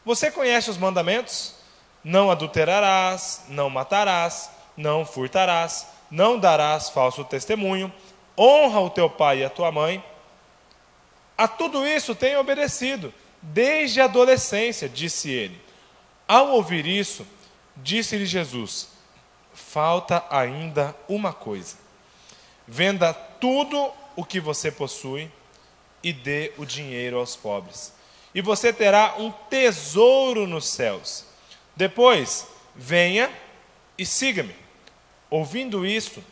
Você conhece os mandamentos? Não adulterarás, não matarás, não furtarás, não darás falso testemunho, honra o teu pai e a tua mãe. A tudo isso tenho obedecido, desde a adolescência, disse ele. Ao ouvir isso, disse-lhe Jesus: falta ainda uma coisa. Venda tudo o que você possui e dê o dinheiro aos pobres, e você terá um tesouro nos céus. Depois, venha e siga-me. Ouvindo isso,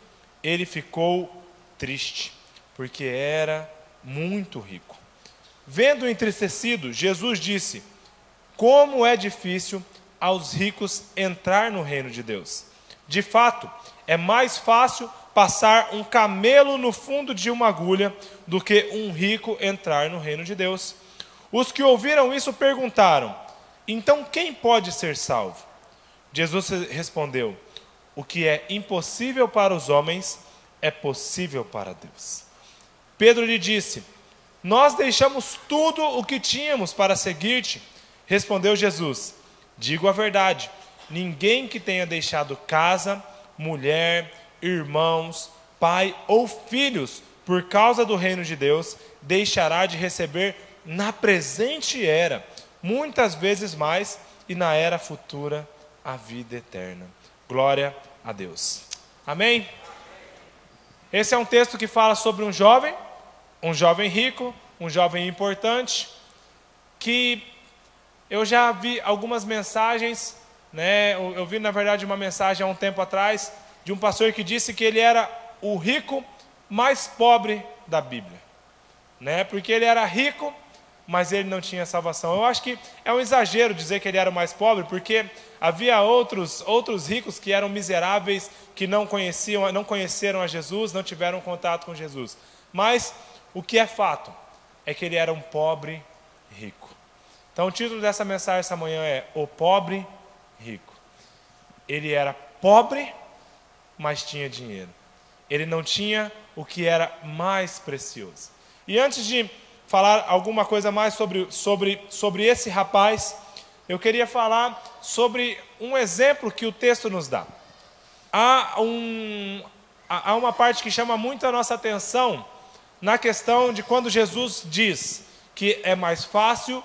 ele ficou triste, porque era muito rico. Vendo entristecido, Jesus disse: como é difícil aos ricos entrar no reino de Deus. De fato, é mais fácil passar um camelo no fundo de uma agulha do que um rico entrar no reino de Deus. Os que ouviram isso perguntaram: então quem pode ser salvo? Jesus respondeu: o que é impossível para os homens é possível para Deus. Pedro lhe disse: nós deixamos tudo o que tínhamos para seguir-te. Respondeu Jesus: digo a verdade, ninguém que tenha deixado casa, mulher, irmãos, pai ou filhos por causa do reino de Deus, deixará de receber na presente era muitas vezes mais, e na era futura a vida eterna. Glória a Deus. Amém? Esse é um texto que fala sobre um jovem rico, um jovem importante, que eu já vi algumas mensagens, né? Eu vi, na verdade, uma mensagem há um tempo atrás, de um pastor que disse que ele era o rico mais pobre da Bíblia, né? Porque ele era rico, mas ele não tinha salvação. Eu acho que é um exagero dizer que ele era o mais pobre, porque havia outros ricos que eram miseráveis, que não conheceram a Jesus, não tiveram contato com Jesus. Mas o que é fato é que ele era um pobre rico. Então o título dessa mensagem essa manhã é O Pobre Rico. Ele era pobre, mas tinha dinheiro. Ele não tinha o que era mais precioso. E antes de falar alguma coisa mais sobre esse rapaz, eu queria falar sobre um exemplo que o texto nos dá. Há uma parte que chama muito a nossa atenção na questão de quando Jesus diz que é mais fácil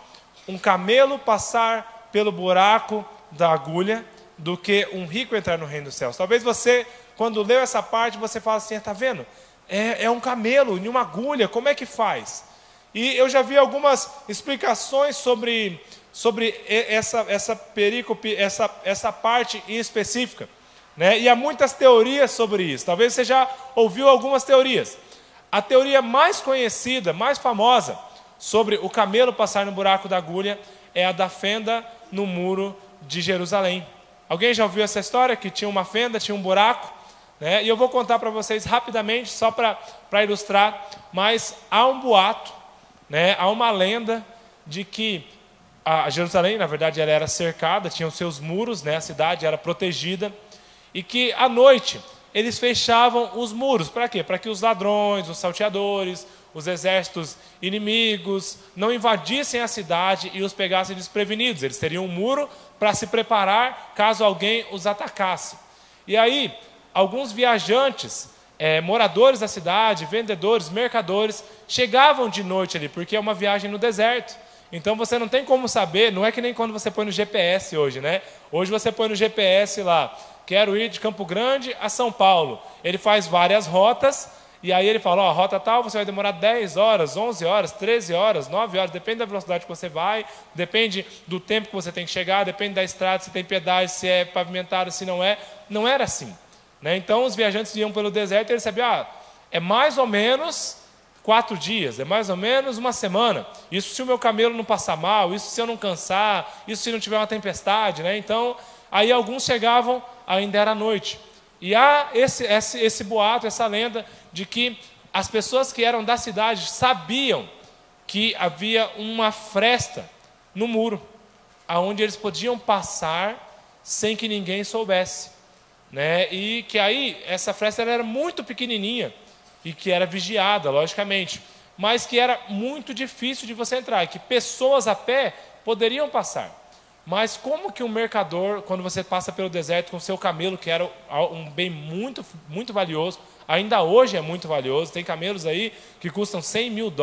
um camelo passar pelo buraco da agulha do que um rico entrar no reino dos céus. Talvez você, quando leu essa parte, você fala assim: está vendo? É um camelo em uma agulha, como é que faz? E eu já vi algumas explicações sobre essa perícope, essa parte em específica, né? E há muitas teorias sobre isso. Talvez você já ouviu algumas teorias. A teoria mais conhecida, mais famosa, sobre o camelo passar no buraco da agulha é a da fenda no muro de Jerusalém. Alguém já ouviu essa história? Que tinha uma fenda, tinha um buraco, né? E eu vou contar para vocês rapidamente, só para ilustrar, mas há um boato, né? Há uma lenda de que a Jerusalém, na verdade, ela era cercada, tinha os seus muros, né? A cidade era protegida, e que à noite eles fechavam os muros. Para quê? Para que os ladrões, os salteadores, os exércitos inimigos não invadissem a cidade e os pegassem desprevenidos. Eles teriam um muro para se preparar caso alguém os atacasse. E aí, alguns viajantes, moradores da cidade, vendedores, mercadores, chegavam de noite ali, porque é uma viagem no deserto. Então você não tem como saber, não é que nem quando você põe no GPS hoje, né? Hoje você põe no GPS lá: quero ir de Campo Grande a São Paulo. Ele faz várias rotas, e aí ele fala: ó, rota tal, você vai demorar 10 horas, 11 horas, 13 horas, 9 horas, depende da velocidade que você vai, depende do tempo que você tem que chegar, depende da estrada, se tem pedágio, se é pavimentado, se não é. Não era assim, né? Então os viajantes iam pelo deserto e eles sabiam: é mais ou menos 4 dias, é mais ou menos uma semana. Isso se o meu camelo não passar mal, isso se eu não cansar, isso se não tiver uma tempestade, né? Então, aí alguns chegavam, ainda era noite. E há esse boato, essa lenda de que as pessoas que eram da cidade sabiam que havia uma fresta no muro, aonde eles podiam passar sem que ninguém soubesse, né? E que aí essa fresta ela era muito pequenininha, e que era vigiada, logicamente, mas que era muito difícil de você entrar, que pessoas a pé poderiam passar. Mas como que um mercador, quando você passa pelo deserto com o seu camelo, que era um bem muito, muito valioso, ainda hoje é muito valioso, tem camelos aí que custam $100 mil,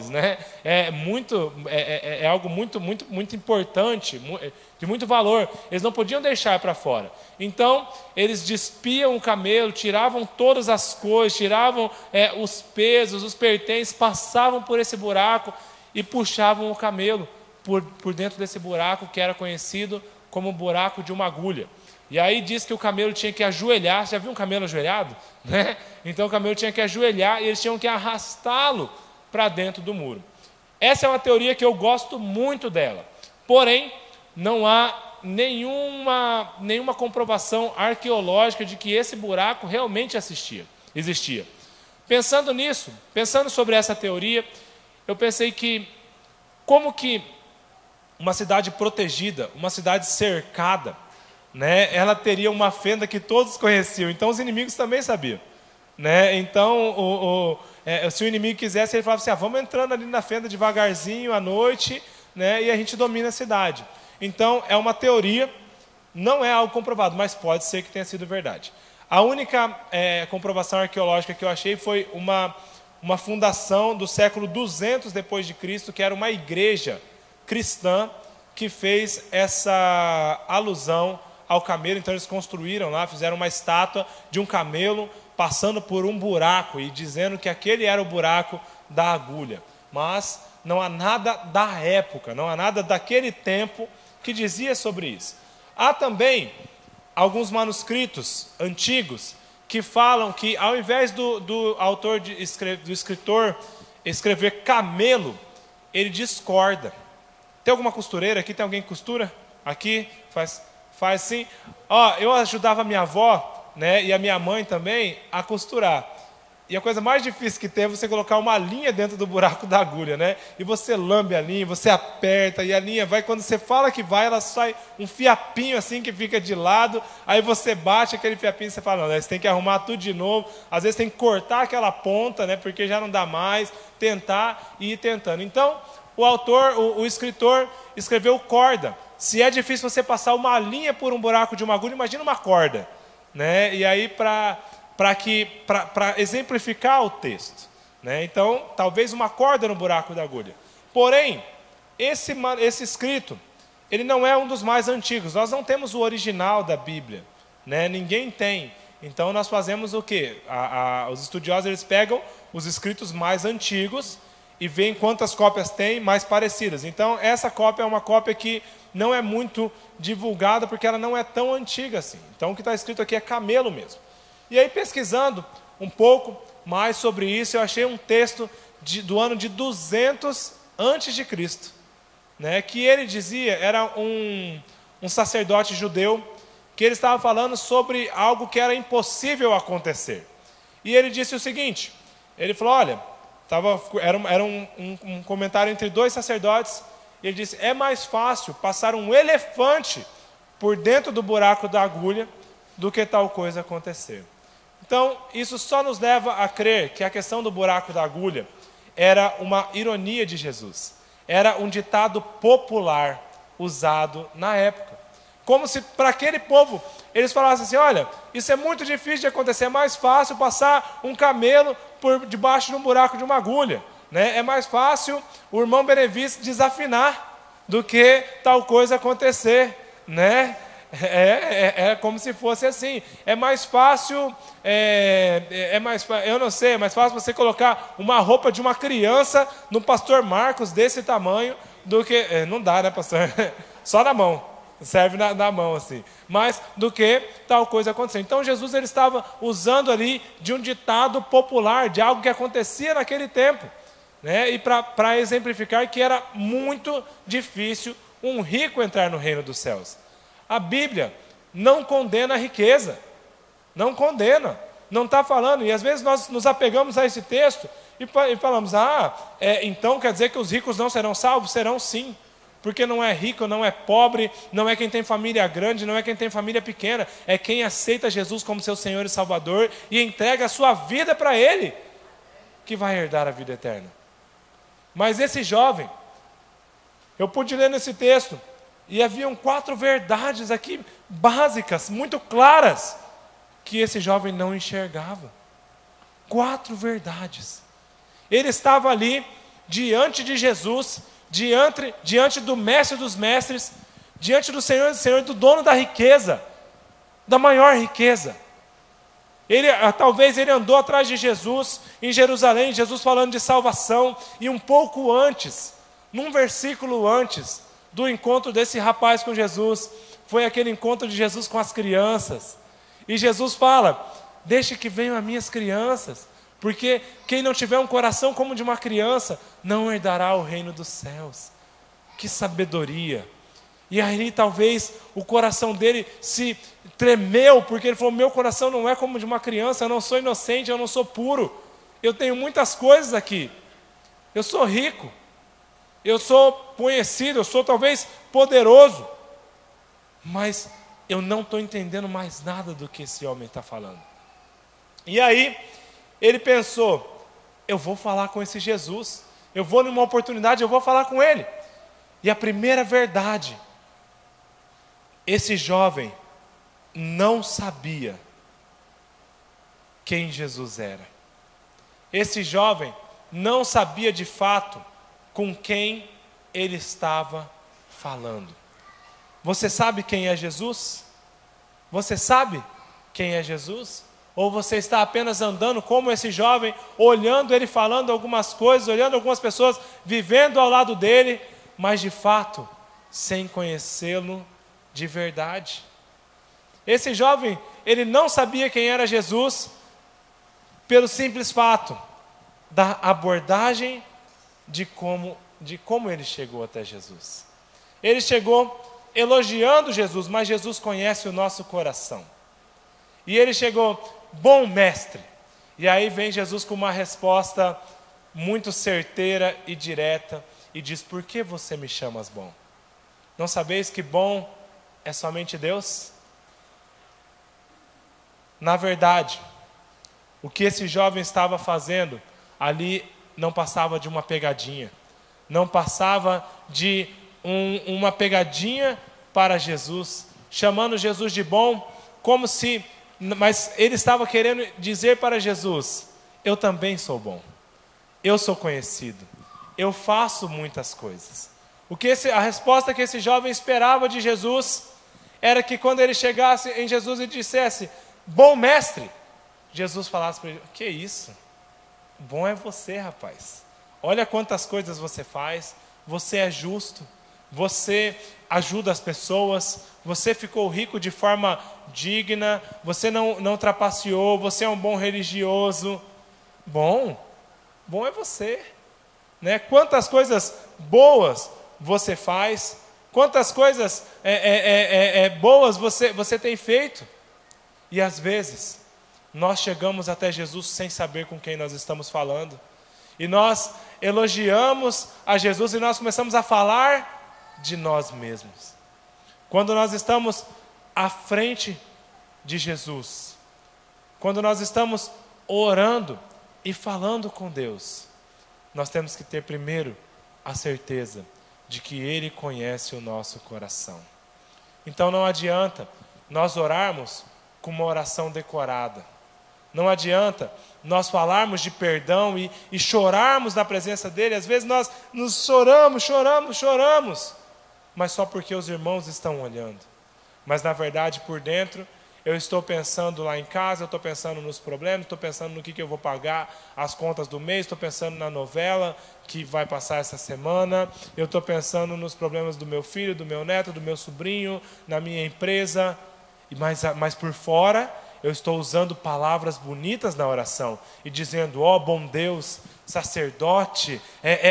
né? É algo muito, muito, muito importante, de muito valor. Eles não podiam deixar para fora. Então, eles despiam o camelo, tiravam todas as coisas, tiravam os pesos, os pertences, passavam por esse buraco e puxavam o camelo por dentro desse buraco que era conhecido como o buraco de uma agulha. E aí diz que o camelo tinha que ajoelhar. Já viu um camelo ajoelhado? Né? Então o camelo tinha que ajoelhar e eles tinham que arrastá-lo para dentro do muro. Essa é uma teoria que eu gosto muito dela. Porém, não há nenhuma comprovação arqueológica de que esse buraco realmente existia. Pensando nisso, pensando sobre essa teoria, eu pensei que como que uma cidade protegida, uma cidade cercada, né, ela teria uma fenda que todos conheciam, então os inimigos também sabiam, né? Então, se o inimigo quisesse, ele falava assim, vamos entrando ali na fenda devagarzinho à noite, né, e a gente domina a cidade. Então, é uma teoria, não é algo comprovado, mas pode ser que tenha sido verdade. A única comprovação arqueológica que eu achei foi uma fundação do século 200 depois de Cristo, que era uma igreja cristã que fez essa alusão ao camelo. Então eles construíram lá, fizeram uma estátua de um camelo passando por um buraco e dizendo que aquele era o buraco da agulha. Mas não há nada da época, não há nada daquele tempo que dizia sobre isso. Há também alguns manuscritos antigos que falam que ao invés do escritor escrever camelo, ele discorda. Tem alguma costureira aqui? Tem alguém que costura? Aqui? Faz assim. Eu ajudava a minha avó, né, e a minha mãe também a costurar. E a coisa mais difícil que tem é você colocar uma linha dentro do buraco da agulha, né? E você lambe a linha, você aperta, e a linha vai, quando você fala que vai, ela sai um fiapinho assim que fica de lado, aí você bate aquele fiapinho e você fala, não, você tem que arrumar tudo de novo, às vezes tem que cortar aquela ponta, né? Porque já não dá mais, tentar e ir tentando. Então, o escritor escreveu corda. Se é difícil você passar uma linha por um buraco de uma agulha, imagina uma corda, né? E aí para exemplificar o texto, né? Então, talvez uma corda no buraco da agulha. Porém, esse escrito, ele não é um dos mais antigos. Nós não temos o original da Bíblia, né? Ninguém tem. Então, nós fazemos o quê? Os estudiosos, eles pegam os escritos mais antigos e veem quantas cópias tem mais parecidas. Então, essa cópia é uma cópia que não é muito divulgada, porque ela não é tão antiga assim. Então, o que está escrito aqui é camelo mesmo. E aí, pesquisando um pouco mais sobre isso, eu achei um texto do ano de 200 antes de Cristo, né, que ele dizia, era um sacerdote judeu, que ele estava falando sobre algo que era impossível acontecer. E ele disse o seguinte, ele falou, olha, era um comentário entre dois sacerdotes, e ele disse, é mais fácil passar um elefante por dentro do buraco da agulha do que tal coisa acontecer. Então, isso só nos leva a crer que a questão do buraco da agulha era uma ironia de Jesus. Era um ditado popular usado na época. Como se para aquele povo, eles falassem assim, olha, isso é muito difícil de acontecer, é mais fácil passar um camelo por debaixo de um buraco de uma agulha, né? É mais fácil o irmão Benevice desafinar do que tal coisa acontecer, né? É como se fosse assim. É mais fácil, eu não sei, é mais fácil você colocar uma roupa de uma criança no pastor Marcos desse tamanho do que... não dá, né, pastor? Só na mão. Serve na mão, assim. Mas do que tal coisa acontecer. Então, Jesus ele estava usando ali de um ditado popular, de algo que acontecia naquele tempo, né? E para exemplificar que era muito difícil um rico entrar no reino dos céus. A Bíblia não condena a riqueza, não condena, não está falando, e às vezes nós nos apegamos a esse texto e falamos, então quer dizer que os ricos não serão salvos? Serão sim, porque não é rico, não é pobre, não é quem tem família grande, não é quem tem família pequena, é quem aceita Jesus como seu Senhor e Salvador e entrega a sua vida para Ele, que vai herdar a vida eterna. Mas esse jovem, eu pude ler nesse texto, e haviam 4 verdades aqui básicas, muito claras, que esse jovem não enxergava. 4 verdades. Ele estava ali, diante de Jesus, diante do mestre dos mestres, diante do Senhor dos senhores, do dono da riqueza, da maior riqueza. Talvez ele andou atrás de Jesus em Jerusalém, Jesus falando de salvação, e um pouco antes, num versículo antes do encontro desse rapaz com Jesus, foi aquele encontro de Jesus com as crianças. E Jesus fala: deixe que venham as minhas crianças, porque quem não tiver um coração como de uma criança, não herdará o reino dos céus. Que sabedoria! E aí talvez o coração dele se tremeu, porque ele falou: meu coração não é como de uma criança, eu não sou inocente, eu não sou puro, eu tenho muitas coisas aqui, eu sou rico, eu sou conhecido, eu sou talvez poderoso, mas eu não estou entendendo mais nada do que esse homem está falando. E aí ele pensou: eu vou falar com esse Jesus, eu vou numa oportunidade, eu vou falar com ele. E a primeira verdade, esse jovem não sabia quem Jesus era. Esse jovem não sabia de fato com quem ele estava falando. Você sabe quem é Jesus? Você sabe quem é Jesus? Ou você está apenas andando como esse jovem, olhando ele falando algumas coisas, olhando algumas pessoas vivendo ao lado dele, mas de fato sem conhecê-lo de verdade? Esse jovem, ele não sabia quem era Jesus pelo simples fato da abordagem de como ele chegou até Jesus. Ele chegou elogiando Jesus, mas Jesus conhece o nosso coração. E ele chegou: bom mestre. E aí vem Jesus com uma resposta muito certeira e direta e diz: por que você me chamas bom? Não sabeis que bom é somente Deus? Na verdade, o que esse jovem estava fazendo ali não passava de uma pegadinha, não passava de uma pegadinha para Jesus, chamando Jesus de bom, mas ele estava querendo dizer para Jesus: eu também sou bom, eu sou conhecido, eu faço muitas coisas. A resposta que esse jovem esperava de Jesus era que quando ele chegasse em Jesus e dissesse: bom mestre, Jesus falasse para ele: que isso? Bom é você, rapaz. Olha quantas coisas você faz, você é justo, você ajuda as pessoas, você ficou rico de forma digna, você não trapaceou, você é um bom religioso. Bom é você, né? Quantas coisas boas você faz, quantas coisas boas você tem feito. E às vezes nós chegamos até Jesus sem saber com quem nós estamos falando, e nós elogiamos a Jesus e nós começamos a falar de nós mesmos. Quando nós estamos à frente de Jesus, quando nós estamos orando e falando com Deus, nós temos que ter primeiro a certeza de que Ele conhece o nosso coração. Então não adianta nós orarmos com uma oração decorada, não adianta nós falarmos de perdão e chorarmos na presença dEle. Às vezes nós nos choramos, mas só porque os irmãos estão olhando. Mas na verdade, por dentro, eu estou pensando lá em casa, eu estou pensando nos problemas, estou pensando no que eu vou pagar as contas do mês, estou pensando na novela que vai passar essa semana, eu estou pensando nos problemas do meu filho, do meu neto, do meu sobrinho, na minha empresa. Mas por fora, eu estou usando palavras bonitas na oração e dizendo: ó bom Deus, sacerdote,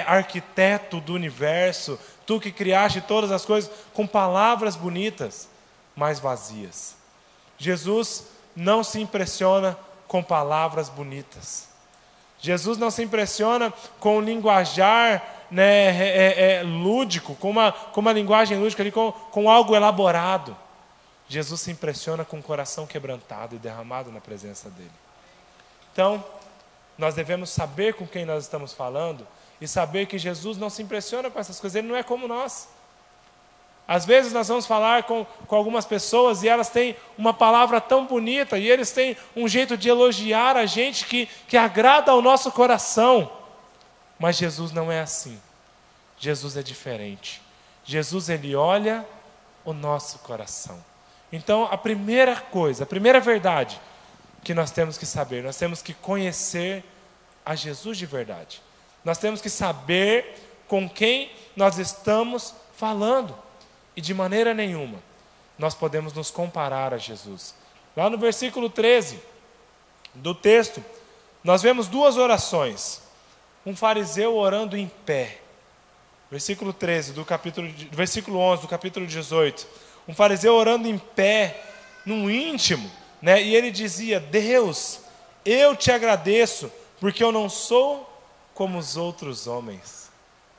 arquiteto do universo, tu que criaste todas as coisas, com palavras bonitas, mas vazias. Jesus não se impressiona com palavras bonitas. Jesus não se impressiona com um linguajar lúdico, com uma linguagem lúdica, com algo elaborado. Jesus se impressiona com o coração quebrantado e derramado na presença dEle. Então, nós devemos saber com quem nós estamos falando e saber que Jesus não se impressiona com essas coisas, Ele não é como nós. Às vezes nós vamos falar com algumas pessoas e elas têm uma palavra tão bonita e eles têm um jeito de elogiar a gente que agrada ao nosso coração. Mas Jesus não é assim. Jesus é diferente. Jesus, Ele olha o nosso coração. Então, a primeira coisa, a primeira verdade que nós temos que saber, nós temos que conhecer a Jesus de verdade. Nós temos que saber com quem nós estamos falando. E de maneira nenhuma nós podemos nos comparar a Jesus. Lá no versículo 13 do texto, nós vemos duas orações. Um fariseu orando em pé. Versículo 13 versículo 11 do capítulo 18. Um fariseu orando em pé, no íntimo, né? E ele dizia: Deus, eu te agradeço, porque eu não sou como os outros homens,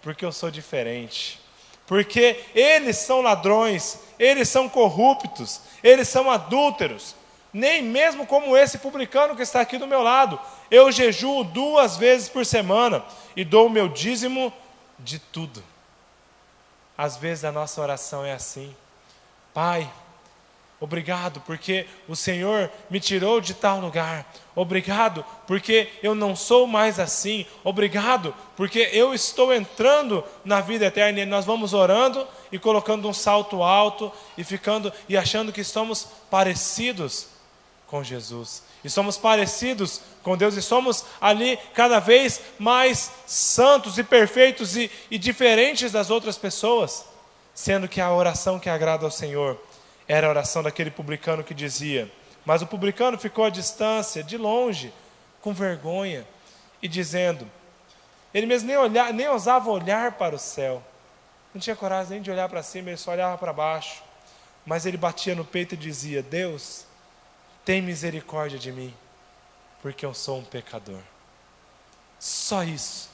porque eu sou diferente. Porque eles são ladrões, eles são corruptos, eles são adúlteros. Nem mesmo como esse publicano que está aqui do meu lado. Eu jejuo 2 vezes por semana e dou o meu dízimo de tudo. Às vezes a nossa oração é assim: Pai, obrigado porque o Senhor me tirou de tal lugar. Obrigado porque eu não sou mais assim. Obrigado porque eu estou entrando na vida eterna. E nós vamos orando e colocando um salto alto e achando que somos parecidos com Jesus. E somos parecidos com Deus e somos ali cada vez mais santos e perfeitos e diferentes das outras pessoas. Sendo que a oração que agrada ao Senhor era a oração daquele publicano que dizia, mas o publicano ficou à distância, de longe, com vergonha, e dizendo, ele mesmo nem ousava olhar para o céu, não tinha coragem nem de olhar para cima, ele só olhava para baixo, mas ele batia no peito e dizia: Deus, tem misericórdia de mim, porque eu sou um pecador. Só isso,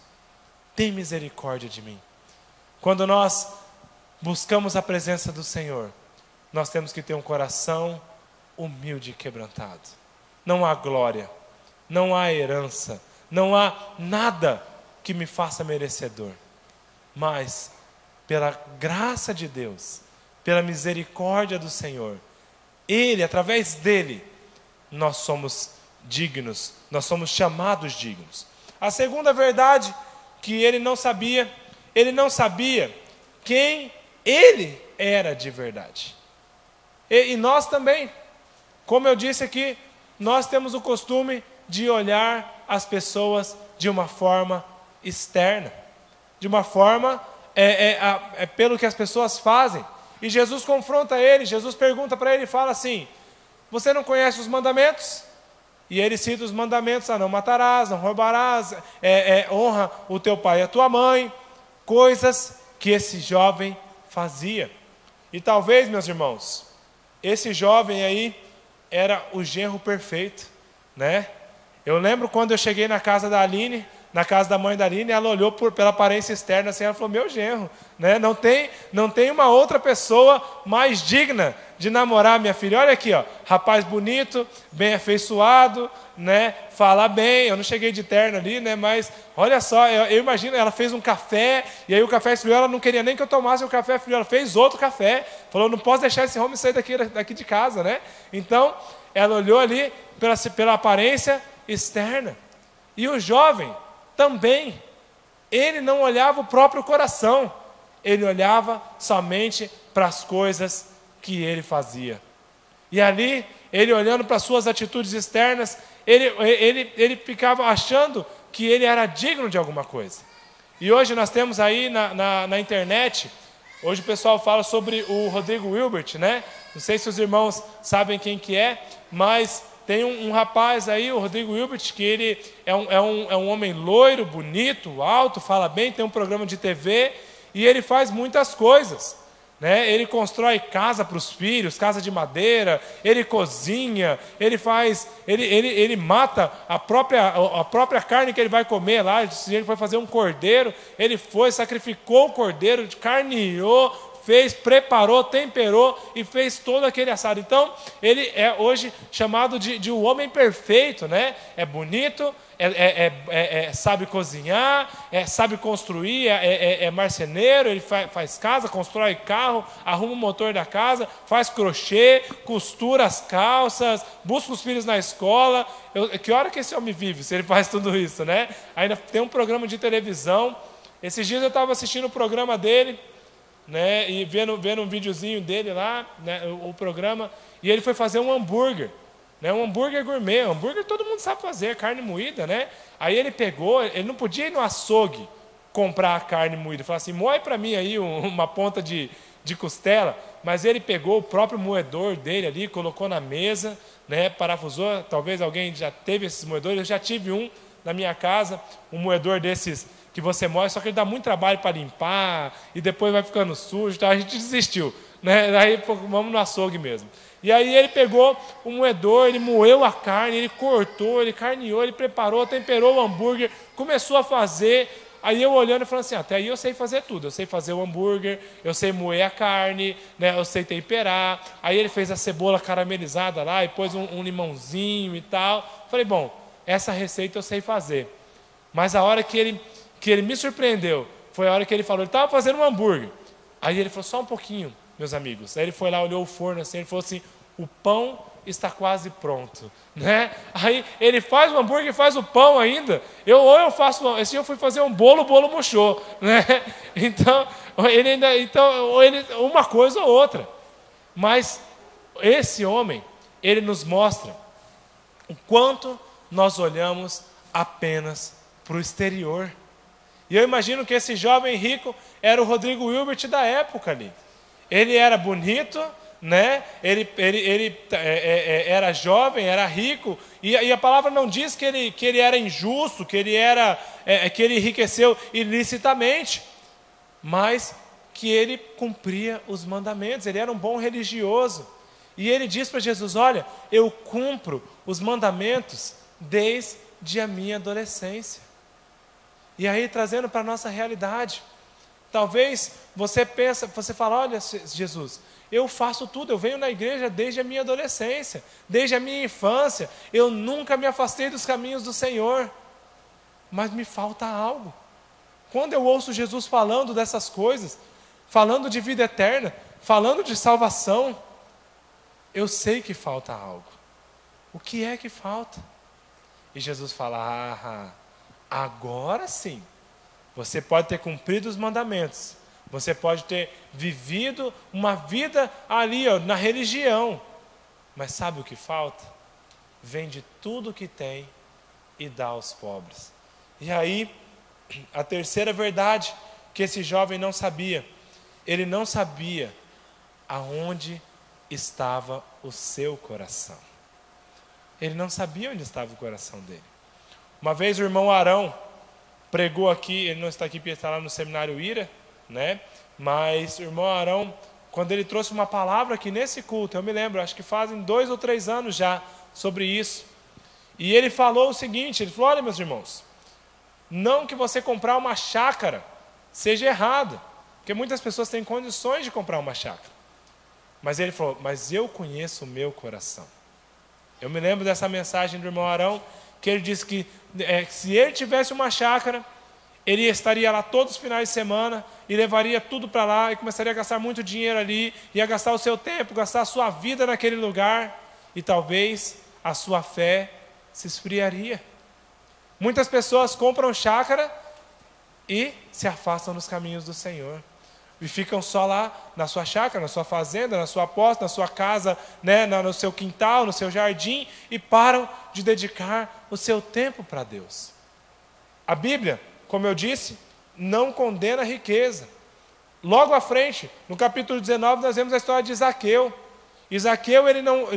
tem misericórdia de mim. Quando nós buscamos a presença do Senhor, nós temos que ter um coração humilde e quebrantado. Não há glória, não há herança, não há nada que me faça merecedor. Mas, pela graça de Deus, pela misericórdia do Senhor, Ele, através dEle, nós somos dignos, nós somos chamados dignos. A segunda verdade que ele não sabia quem Ele era de verdade. E nós também, como eu disse aqui, nós temos o costume de olhar as pessoas de uma forma externa, de uma forma pelo que as pessoas fazem. E Jesus confronta ele, Jesus pergunta para ele e fala assim: você não conhece os mandamentos? E ele cita os mandamentos: não matarás, não roubarás, honra o teu pai e a tua mãe, coisas que esse jovem fazia. E talvez, meus irmãos, esse jovem aí era o genro perfeito, né? Eu lembro quando eu cheguei na casa da Aline, na casa da mãe da Aline, ela olhou pela aparência externa assim, ela falou: meu genro, né? Não tem uma outra pessoa mais digna de namorar minha filha. Olha aqui, ó, rapaz bonito, bem afeiçoado, né? Fala bem. Eu não cheguei de terno ali, né? Mas olha só, eu imagino, ela fez um café, e aí o café esfriou, ela não queria nem que eu tomasse o café frio, ela fez outro café, falou: não posso deixar esse homem sair daqui de casa, né? Então, ela olhou ali pela aparência externa. E o jovem também, ele não olhava o próprio coração, ele olhava somente para as coisas que ele fazia. E ali, ele olhando para as suas atitudes externas, ele ficava achando que ele era digno de alguma coisa. E hoje nós temos aí na internet, hoje o pessoal fala sobre o Rodrigo Hilbert, né? Não sei se os irmãos sabem quem que é, mas tem um rapaz aí, o Rodrigo Hilbert, que ele é um homem loiro, bonito, alto, fala bem, tem um programa de TV, e ele faz muitas coisas, né? Ele constrói casa para os filhos, casa de madeira, ele cozinha, ele mata a própria carne que ele vai comer lá. Se ele foi fazer um cordeiro, ele sacrificou o cordeiro, carneou, fez, preparou, temperou e fez todo aquele assado. Então, ele é hoje chamado de um homem perfeito, né? É bonito, sabe cozinhar, sabe construir, é marceneiro, ele faz casa, constrói carro, arruma o motor da casa, faz crochê, costura as calças, busca os filhos na escola. Que hora que esse homem vive, se ele faz tudo isso, né? Ainda tem um programa de televisão. Esses dias eu estava assistindo o programa dele, né, e vendo um videozinho dele lá, né, o programa, e ele foi fazer um hambúrguer, né, um hambúrguer gourmet. Hambúrguer todo mundo sabe fazer, carne moída, né? Aí ele pegou, ele não podia ir no açougue comprar a carne moída, falar assim, moe para mim aí uma ponta de costela, mas ele pegou o próprio moedor dele ali, colocou na mesa, né, parafusou. Talvez alguém já teve esses moedores, eu já tive um na minha casa, um moedor desses que você moe, só que ele dá muito trabalho para limpar, e depois vai ficando sujo, então a gente desistiu, né? Aí vamos no açougue mesmo. E aí ele pegou o moedor, ele moeu a carne, ele cortou, ele carneou, ele preparou, temperou o hambúrguer, começou a fazer. Aí eu olhando e falando assim, até aí eu sei fazer tudo, eu sei fazer o hambúrguer, eu sei moer a carne, né, eu sei temperar. Aí ele fez a cebola caramelizada lá, e pôs um limãozinho e tal. Falei, bom, essa receita eu sei fazer. Mas a hora que ele me surpreendeu foi a hora que ele falou, ele estava fazendo um hambúrguer. Aí ele falou, só um pouquinho, meus amigos. Aí ele foi lá, olhou o forno assim, ele falou assim, o pão está quase pronto, né? Aí ele faz o hambúrguer e faz o pão ainda. Eu faço, assim, eu fui fazer um bolo, o bolo murchou, né? Então, uma coisa ou outra. Mas esse homem, ele nos mostra o quanto nós olhamos apenas para o exterior. E eu imagino que esse jovem rico era o Rodrigo Hilbert da época ali. Ele era bonito, né? Ele era jovem, era rico, e a palavra não diz que ele era injusto, que ele enriqueceu ilicitamente, mas que ele cumpria os mandamentos, ele era um bom religioso. E ele diz para Jesus, olha, eu cumpro os mandamentos desde a minha adolescência. E aí, trazendo para a nossa realidade, talvez você fala, olha, Jesus, eu faço tudo, eu venho na igreja desde a minha adolescência, desde a minha infância, eu nunca me afastei dos caminhos do Senhor, mas me falta algo. Quando eu ouço Jesus falando dessas coisas, falando de vida eterna, falando de salvação, eu sei que falta algo. O que é que falta? E Jesus fala, agora sim, você pode ter cumprido os mandamentos, você pode ter vivido uma vida ali, na religião, mas sabe o que falta? Vende tudo o que tem e dá aos pobres. E aí, a terceira verdade que esse jovem não sabia, ele não sabia aonde estava o seu coração. Ele não sabia onde estava o coração dele. Uma vez o irmão Arão pregou aqui, ele não está aqui porque está lá no seminário Ira, né? Mas o irmão Arão, quando ele trouxe uma palavra aqui nesse culto, eu me lembro, acho que fazem 2 ou 3 anos já, sobre isso. E ele falou o seguinte, ele falou, olha meus irmãos, não que você comprar uma chácara seja errado, porque muitas pessoas têm condições de comprar uma chácara. Mas ele falou, mas eu conheço o meu coração. Eu me lembro dessa mensagem do irmão Arão, que ele disse que se ele tivesse uma chácara, ele estaria lá todos os finais de semana e levaria tudo para lá e começaria a gastar muito dinheiro ali, ia gastar o seu tempo, gastar a sua vida naquele lugar, e talvez a sua fé se esfriaria. Muitas pessoas compram chácara e se afastam dos caminhos do Senhor. E ficam só lá na sua chácara, na sua fazenda, na sua posse, na sua casa, né, no seu quintal, no seu jardim, e param de dedicar o seu tempo para Deus. A Bíblia, como eu disse, não condena a riqueza. Logo à frente, no capítulo 19, nós vemos a história de Zaqueu. E Zaqueu,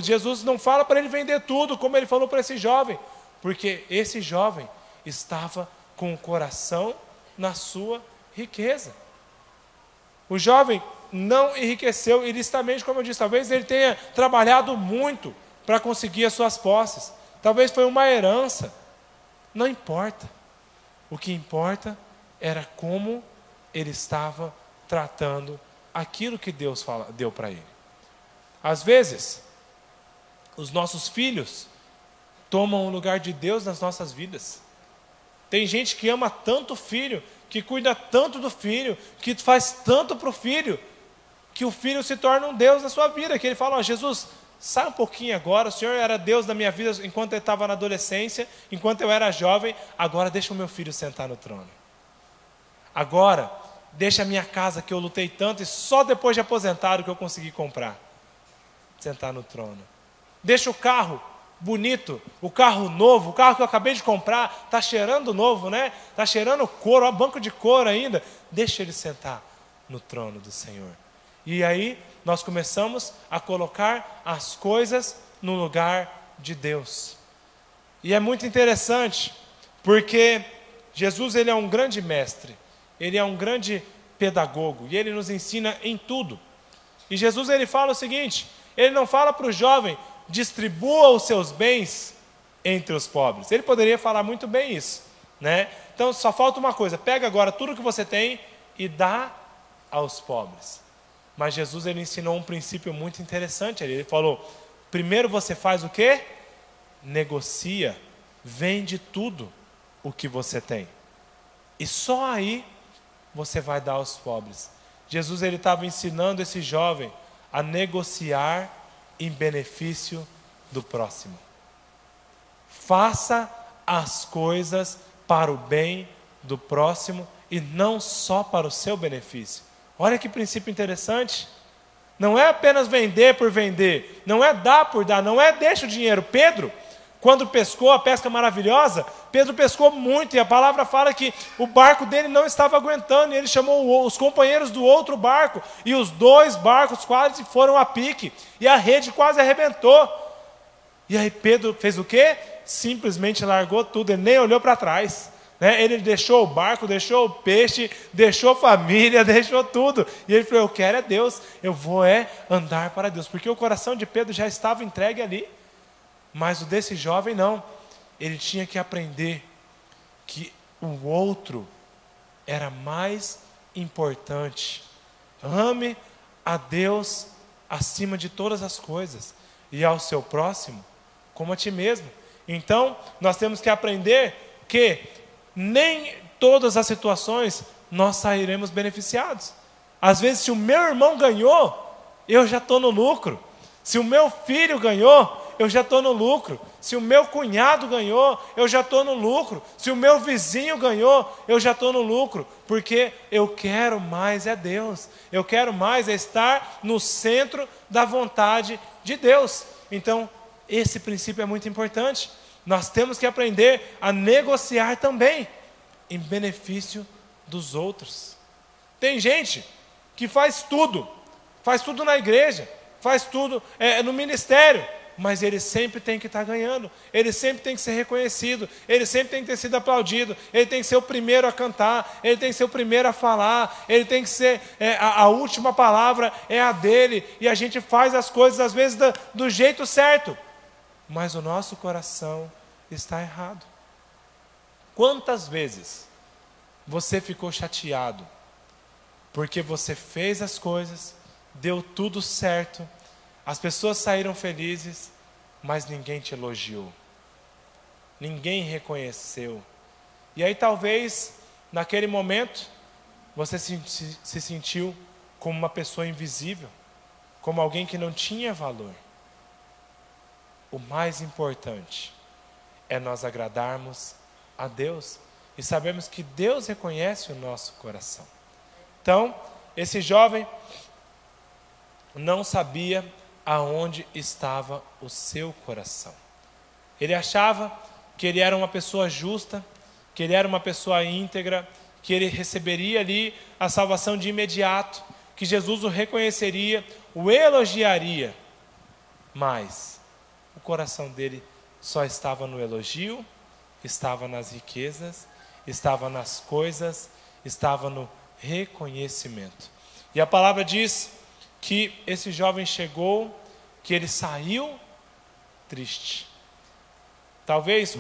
Jesus não fala para ele vender tudo, como ele falou para esse jovem, porque esse jovem estava com o coração na sua riqueza. O jovem não enriqueceu ilicitamente, como eu disse. Talvez ele tenha trabalhado muito para conseguir as suas posses. Talvez foi uma herança. Não importa. O que importa era como ele estava tratando aquilo que Deus deu para ele. Às vezes, os nossos filhos tomam o lugar de Deus nas nossas vidas. Tem gente que ama tanto o filho, que cuida tanto do filho, que faz tanto para o filho, que o filho se torna um Deus na sua vida, que ele fala, Jesus, sai um pouquinho agora, o Senhor era Deus da minha vida enquanto eu estava na adolescência, enquanto eu era jovem, agora deixa o meu filho sentar no trono. Agora, deixa a minha casa que eu lutei tanto e só depois de aposentado que eu consegui comprar, sentar no trono. Deixa o carro bonito, o carro novo, o carro que eu acabei de comprar, está cheirando novo, né? Está cheirando couro, ó, banco de couro ainda. Deixa ele sentar no trono do Senhor. E aí nós começamos a colocar as coisas no lugar de Deus. E é muito interessante, porque Jesus ele é um grande mestre, ele é um grande pedagogo, e ele nos ensina em tudo. E Jesus ele fala o seguinte, ele não fala para o jovem, distribua os seus bens entre os pobres. Ele poderia falar muito bem isso, né? Então só falta uma coisa, pega agora tudo que você tem e dá aos pobres. Mas Jesus ele ensinou um princípio muito interessante. Ele falou, primeiro você faz o quê? Negocia, vende tudo o que você tem. E só aí você vai dar aos pobres. Jesus ele estava ensinando esse jovem a negociar em benefício do próximo. Faça as coisas para o bem do próximo e não só para o seu benefício. Olha que princípio interessante. Não é apenas vender por vender, não é dar por dar, não é deixa o dinheiro. Pedro, quando pescou a pesca maravilhosa, Pedro pescou muito e a palavra fala que o barco dele não estava aguentando e ele chamou os companheiros do outro barco e os dois barcos quase foram a pique e a rede quase arrebentou. E aí Pedro fez o quê? Simplesmente largou tudo, ele nem olhou para trás. Ele deixou o barco, deixou o peixe, deixou a família, deixou tudo. E ele falou, eu quero é Deus, eu vou andar para Deus. Porque o coração de Pedro já estava entregue ali. Mas o desse jovem não. Ele tinha que aprender que o outro era mais importante. Ame a Deus acima de todas as coisas. E ao seu próximo como a ti mesmo. Então, nós temos que aprender que nem todas as situações nós sairemos beneficiados. Às vezes, se o meu irmão ganhou, eu já estou no lucro. Se o meu filho ganhou, eu já estou no lucro. Se o meu cunhado ganhou, eu já estou no lucro. Se o meu vizinho ganhou, eu já estou no lucro. Porque eu quero mais é Deus. Eu quero mais é estar no centro da vontade de Deus. Então, esse princípio é muito importante. Nós temos que aprender a negociar também em benefício dos outros. Tem gente que faz tudo na igreja, faz tudo no ministério, mas ele sempre tem que estar ganhando, ele sempre tem que ser reconhecido, ele sempre tem que ter sido aplaudido, ele tem que ser o primeiro a cantar, ele tem que ser o primeiro a falar, ele tem que ser, a última palavra é a dele, e a gente faz as coisas às vezes do jeito certo, mas o nosso coração está errado. Quantas vezes você ficou chateado porque você fez as coisas, deu tudo certo, as pessoas saíram felizes, mas ninguém te elogiou, ninguém reconheceu, e aí talvez naquele momento você se sentiu como uma pessoa invisível, como alguém que não tinha valor. O mais importante é nós agradarmos a Deus e sabemos que Deus reconhece o nosso coração. Então, esse jovem não sabia aonde estava o seu coração. Ele achava que ele era uma pessoa justa, que ele era uma pessoa íntegra, que ele receberia ali a salvação de imediato, que Jesus o reconheceria, o elogiaria, mas o coração dele só estava no elogio, estava nas riquezas, estava nas coisas, estava no reconhecimento. E a palavra diz que esse jovem chegou, que ele saiu triste. Talvez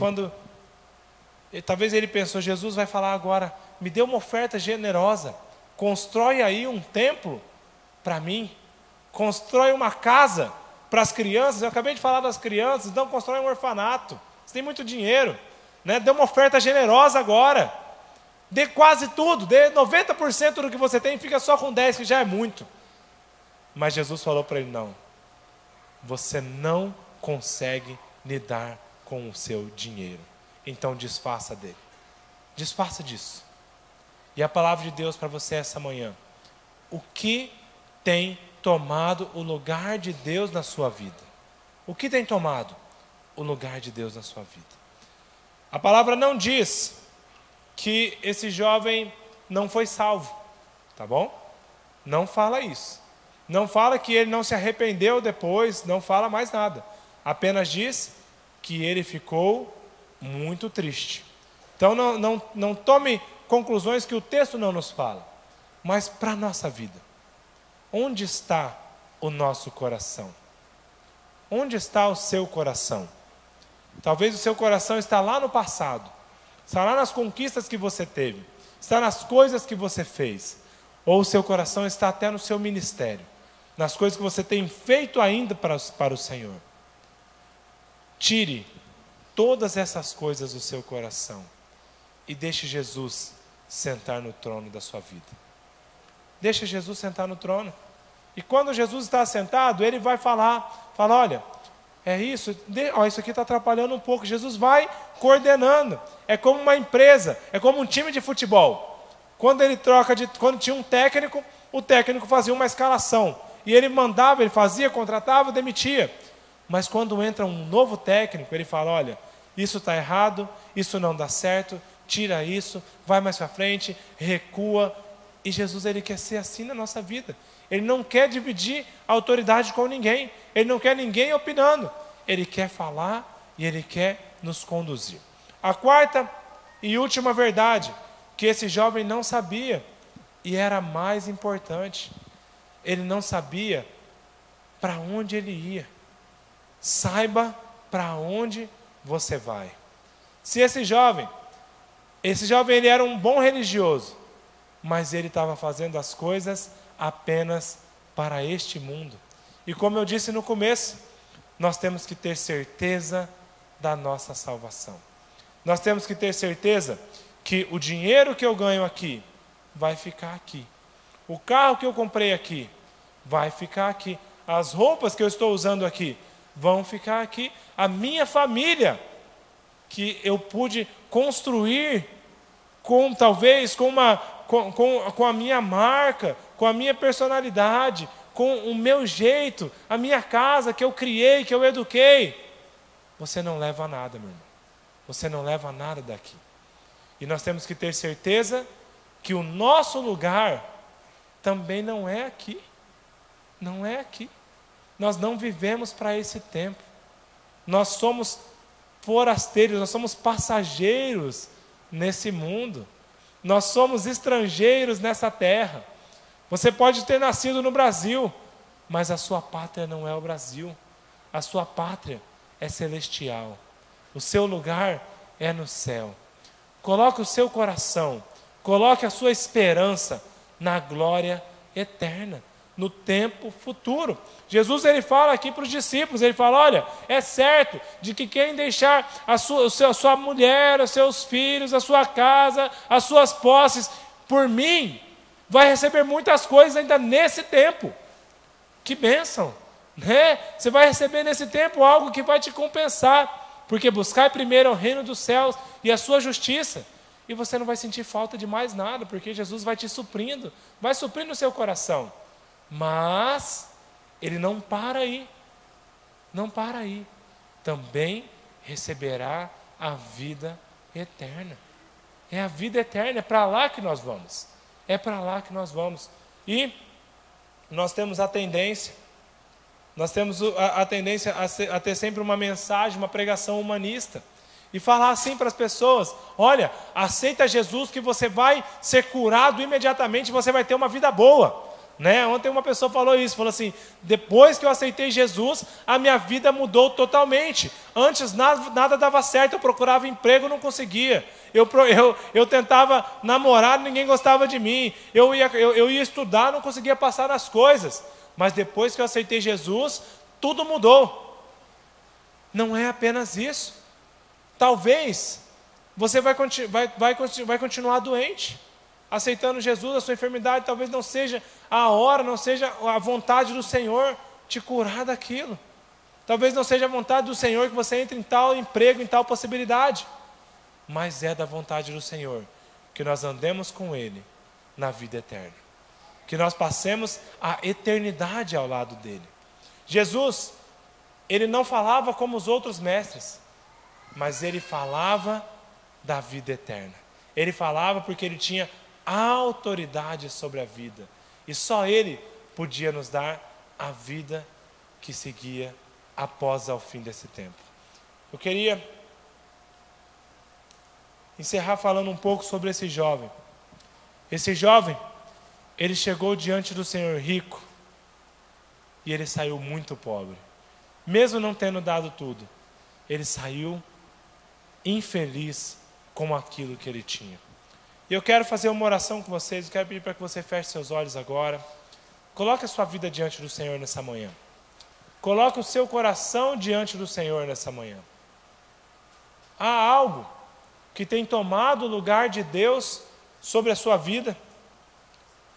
ele pensou, Jesus vai falar agora, me dê uma oferta generosa, constrói aí um templo para mim. Constrói uma casa para as crianças. Eu acabei de falar das crianças. Então constrói um orfanato. Você tem muito dinheiro, né? Dê uma oferta generosa agora. Dê quase tudo. Dê 90% do que você tem. Fica só com 10%, que já é muito. Mas Jesus falou para ele, não. Você não consegue lidar com o seu dinheiro. Então desfaça dele. Desfaça disso. E a palavra de Deus para você essa manhã. O que tem tomado o lugar de Deus na sua vida? O que tem tomado o lugar de Deus na sua vida? A palavra não diz que esse jovem não foi salvo, tá bom? Não fala isso. Não fala que ele não se arrependeu depois, não fala mais nada. Apenas diz que ele ficou muito triste. Então não tome conclusões que o texto não nos fala. Mas para a nossa vida, onde está o nosso coração? Onde está o seu coração? Talvez o seu coração está lá no passado. Está lá nas conquistas que você teve. Está nas coisas que você fez. Ou o seu coração está até no seu ministério. Nas coisas que você tem feito ainda para o Senhor. Tire todas essas coisas do seu coração. E deixe Jesus sentar no trono da sua vida. Deixe Jesus sentar no trono. E quando Jesus está sentado, ele vai falar, olha, é isso, isso aqui está atrapalhando um pouco. Jesus vai coordenando. É como uma empresa, é como um time de futebol. Quando tinha um técnico, o técnico fazia uma escalação. E ele mandava, ele fazia, contratava, demitia. Mas quando entra um novo técnico, ele fala, olha, isso está errado, isso não dá certo, tira isso, vai mais para frente, recua. E Jesus, ele quer ser assim na nossa vida. Ele não quer dividir a autoridade com ninguém. Ele não quer ninguém opinando. Ele quer falar e ele quer nos conduzir. A quarta e última verdade, que esse jovem não sabia, e era a mais importante. Ele não sabia para onde ele ia. Saiba para onde você vai. Se esse jovem ele era um bom religioso, mas ele estava fazendo as coisas apenas para este mundo. E como eu disse no começo, nós temos que ter certeza da nossa salvação. Nós temos que ter certeza que o dinheiro que eu ganho aqui vai ficar aqui. O carro que eu comprei aqui vai ficar aqui. As roupas que eu estou usando aqui vão ficar aqui. A minha família, que eu pude construir talvez com a minha marca, com a minha personalidade, com o meu jeito, a minha casa que eu criei, que eu eduquei. Você não leva nada, meu irmão. Você não leva nada daqui. E nós temos que ter certeza que o nosso lugar também não é aqui. Não é aqui. Nós não vivemos para esse tempo. Nós somos forasteiros, nós somos passageiros nesse mundo. Nós somos estrangeiros nessa terra. Você pode ter nascido no Brasil, mas a sua pátria não é o Brasil. A sua pátria é celestial. O seu lugar é no céu. Coloque o seu coração, coloque a sua esperança na glória eterna, no tempo futuro. Jesus, ele fala aqui para os discípulos, ele fala, olha, é certo de que quem deixar a sua mulher, os seus filhos, a sua casa, as suas posses, por mim, vai receber muitas coisas ainda nesse tempo. Que bênção, né? Você vai receber nesse tempo algo que vai te compensar, porque buscar primeiro o reino dos céus e a sua justiça, e você não vai sentir falta de mais nada, porque Jesus vai te suprindo, vai suprindo o seu coração. Mas ele não para aí, não para aí, também receberá a vida eterna. É a vida eterna, é para lá que nós vamos, é para lá que nós vamos. E nós temos a tendência a ter sempre uma mensagem, uma pregação humanista, e falar assim para as pessoas, olha, aceita Jesus que você vai ser curado imediatamente, você vai ter uma vida boa. né? Ontem uma pessoa falou isso, falou assim: depois que eu aceitei Jesus, a minha vida mudou totalmente. Antes nada dava certo, eu procurava emprego, não conseguia. Eu tentava namorar, ninguém gostava de mim. Eu ia estudar, não conseguia passar nas coisas. Mas depois que eu aceitei Jesus, tudo mudou. Não é apenas isso. Talvez você vai continuar doente. Aceitando Jesus, a sua enfermidade talvez não seja a hora, não seja a vontade do Senhor te curar daquilo. Talvez não seja a vontade do Senhor que você entre em tal emprego, em tal possibilidade. Mas é da vontade do Senhor que nós andemos com Ele na vida eterna. Que nós passemos a eternidade ao lado dEle. Jesus, Ele não falava como os outros mestres, mas Ele falava da vida eterna. Ele falava porque Ele tinha autoridade sobre a vida. E só Ele podia nos dar a vida que seguia após o fim desse tempo. Eu queria encerrar falando um pouco sobre esse jovem. Esse jovem, ele chegou diante do Senhor rico e ele saiu muito pobre. Mesmo não tendo dado tudo, ele saiu infeliz com aquilo que ele tinha. E eu quero fazer uma oração com vocês, eu quero pedir para que você feche seus olhos agora. Coloque a sua vida diante do Senhor nessa manhã. Coloque o seu coração diante do Senhor nessa manhã. Há algo que tem tomado o lugar de Deus sobre a sua vida?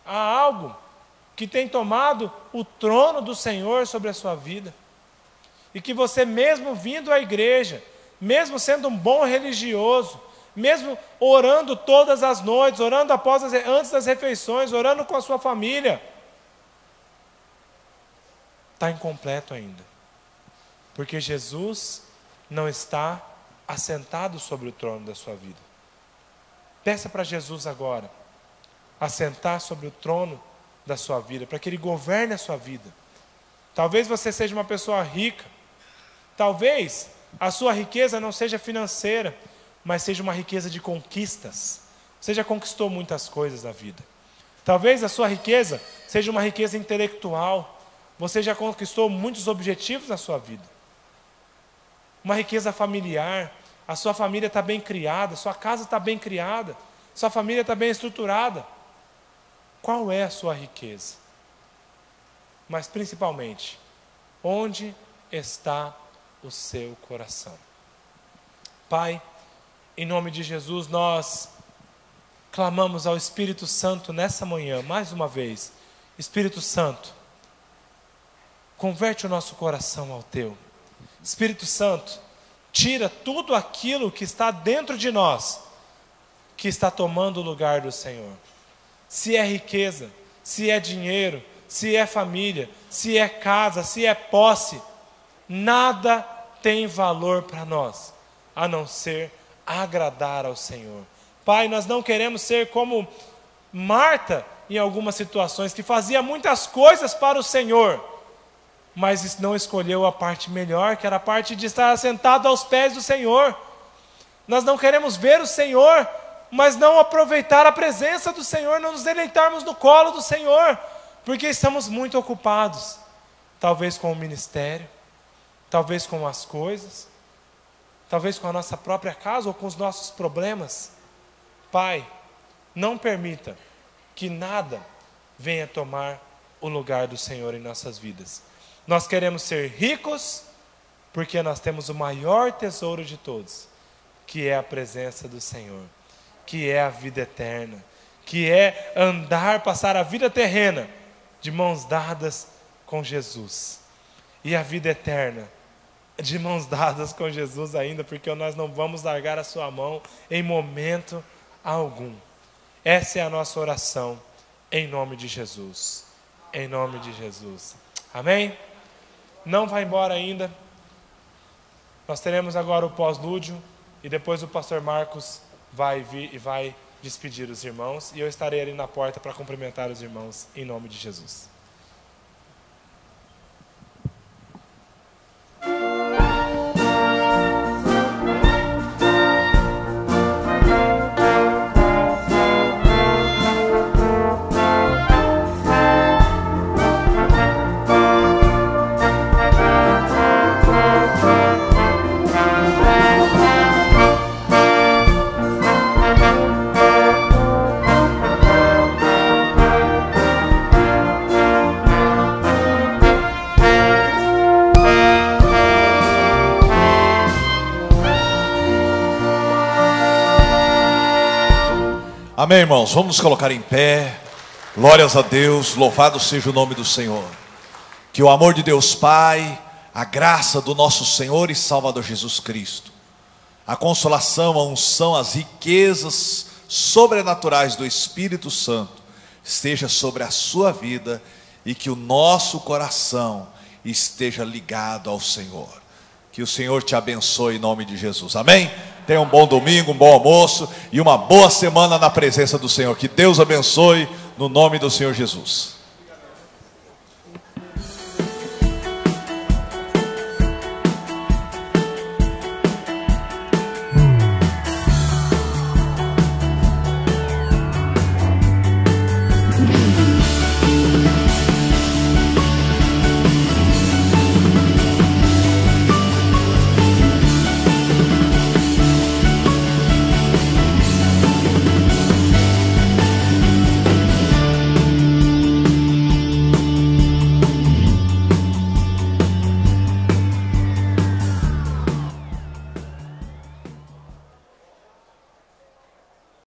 Há algo que tem tomado o trono do Senhor sobre a sua vida? E que você, mesmo vindo à igreja, mesmo sendo um bom religioso, mesmo orando todas as noites, orando antes das refeições, orando com a sua família, está incompleto ainda. Porque Jesus não está assentado sobre o trono da sua vida. Peça para Jesus agora assentar sobre o trono da sua vida, para que Ele governe a sua vida. Talvez você seja uma pessoa rica, talvez a sua riqueza não seja financeira, mas seja uma riqueza de conquistas. Você já conquistou muitas coisas na vida. Talvez a sua riqueza seja uma riqueza intelectual. Você já conquistou muitos objetivos na sua vida. Uma riqueza familiar. A sua família está bem criada, sua casa está bem criada, sua família está bem estruturada. Qual é a sua riqueza? Mas principalmente, onde está o seu coração? Pai, em nome de Jesus, nós clamamos ao Espírito Santo nessa manhã, mais uma vez. Espírito Santo, converte o nosso coração ao Teu. Espírito Santo, tira tudo aquilo que está dentro de nós, que está tomando o lugar do Senhor. Se é riqueza, se é dinheiro, se é família, se é casa, se é posse, nada tem valor para nós, a não ser agradar ao Senhor. Pai, nós não queremos ser como Marta em algumas situações, que fazia muitas coisas para o Senhor, mas não escolheu a parte melhor, que era a parte de estar assentado aos pés do Senhor. Nós não queremos ver o Senhor, mas não aproveitar a presença do Senhor, não nos deleitarmos no colo do Senhor, porque estamos muito ocupados, talvez com o ministério, talvez com as coisas, talvez com a nossa própria casa ou com os nossos problemas. Pai, não permita que nada venha tomar o lugar do Senhor em nossas vidas. Nós queremos ser ricos, porque nós temos o maior tesouro de todos, que é a presença do Senhor, que é a vida eterna, que é andar, passar a vida terrena de mãos dadas com Jesus. E a vida eterna de mãos dadas com Jesus ainda, porque nós não vamos largar a sua mão em momento algum. Essa é a nossa oração, em nome de Jesus. Em nome de Jesus. Amém? Não vai embora ainda. Nós teremos agora o pós-lúdio e depois o pastor Marcos vai vir e vai despedir os irmãos, e eu estarei ali na porta para cumprimentar os irmãos em nome de Jesus. Amém, irmãos? Vamos nos colocar em pé. Glórias a Deus, louvado seja o nome do Senhor. Que o amor de Deus Pai, a graça do nosso Senhor e Salvador Jesus Cristo, a consolação, a unção, as riquezas sobrenaturais do Espírito Santo esteja sobre a sua vida e que o nosso coração esteja ligado ao Senhor. Que o Senhor te abençoe em nome de Jesus. Amém? Tenha um bom domingo, um bom almoço e uma boa semana na presença do Senhor. Que Deus abençoe no nome do Senhor Jesus.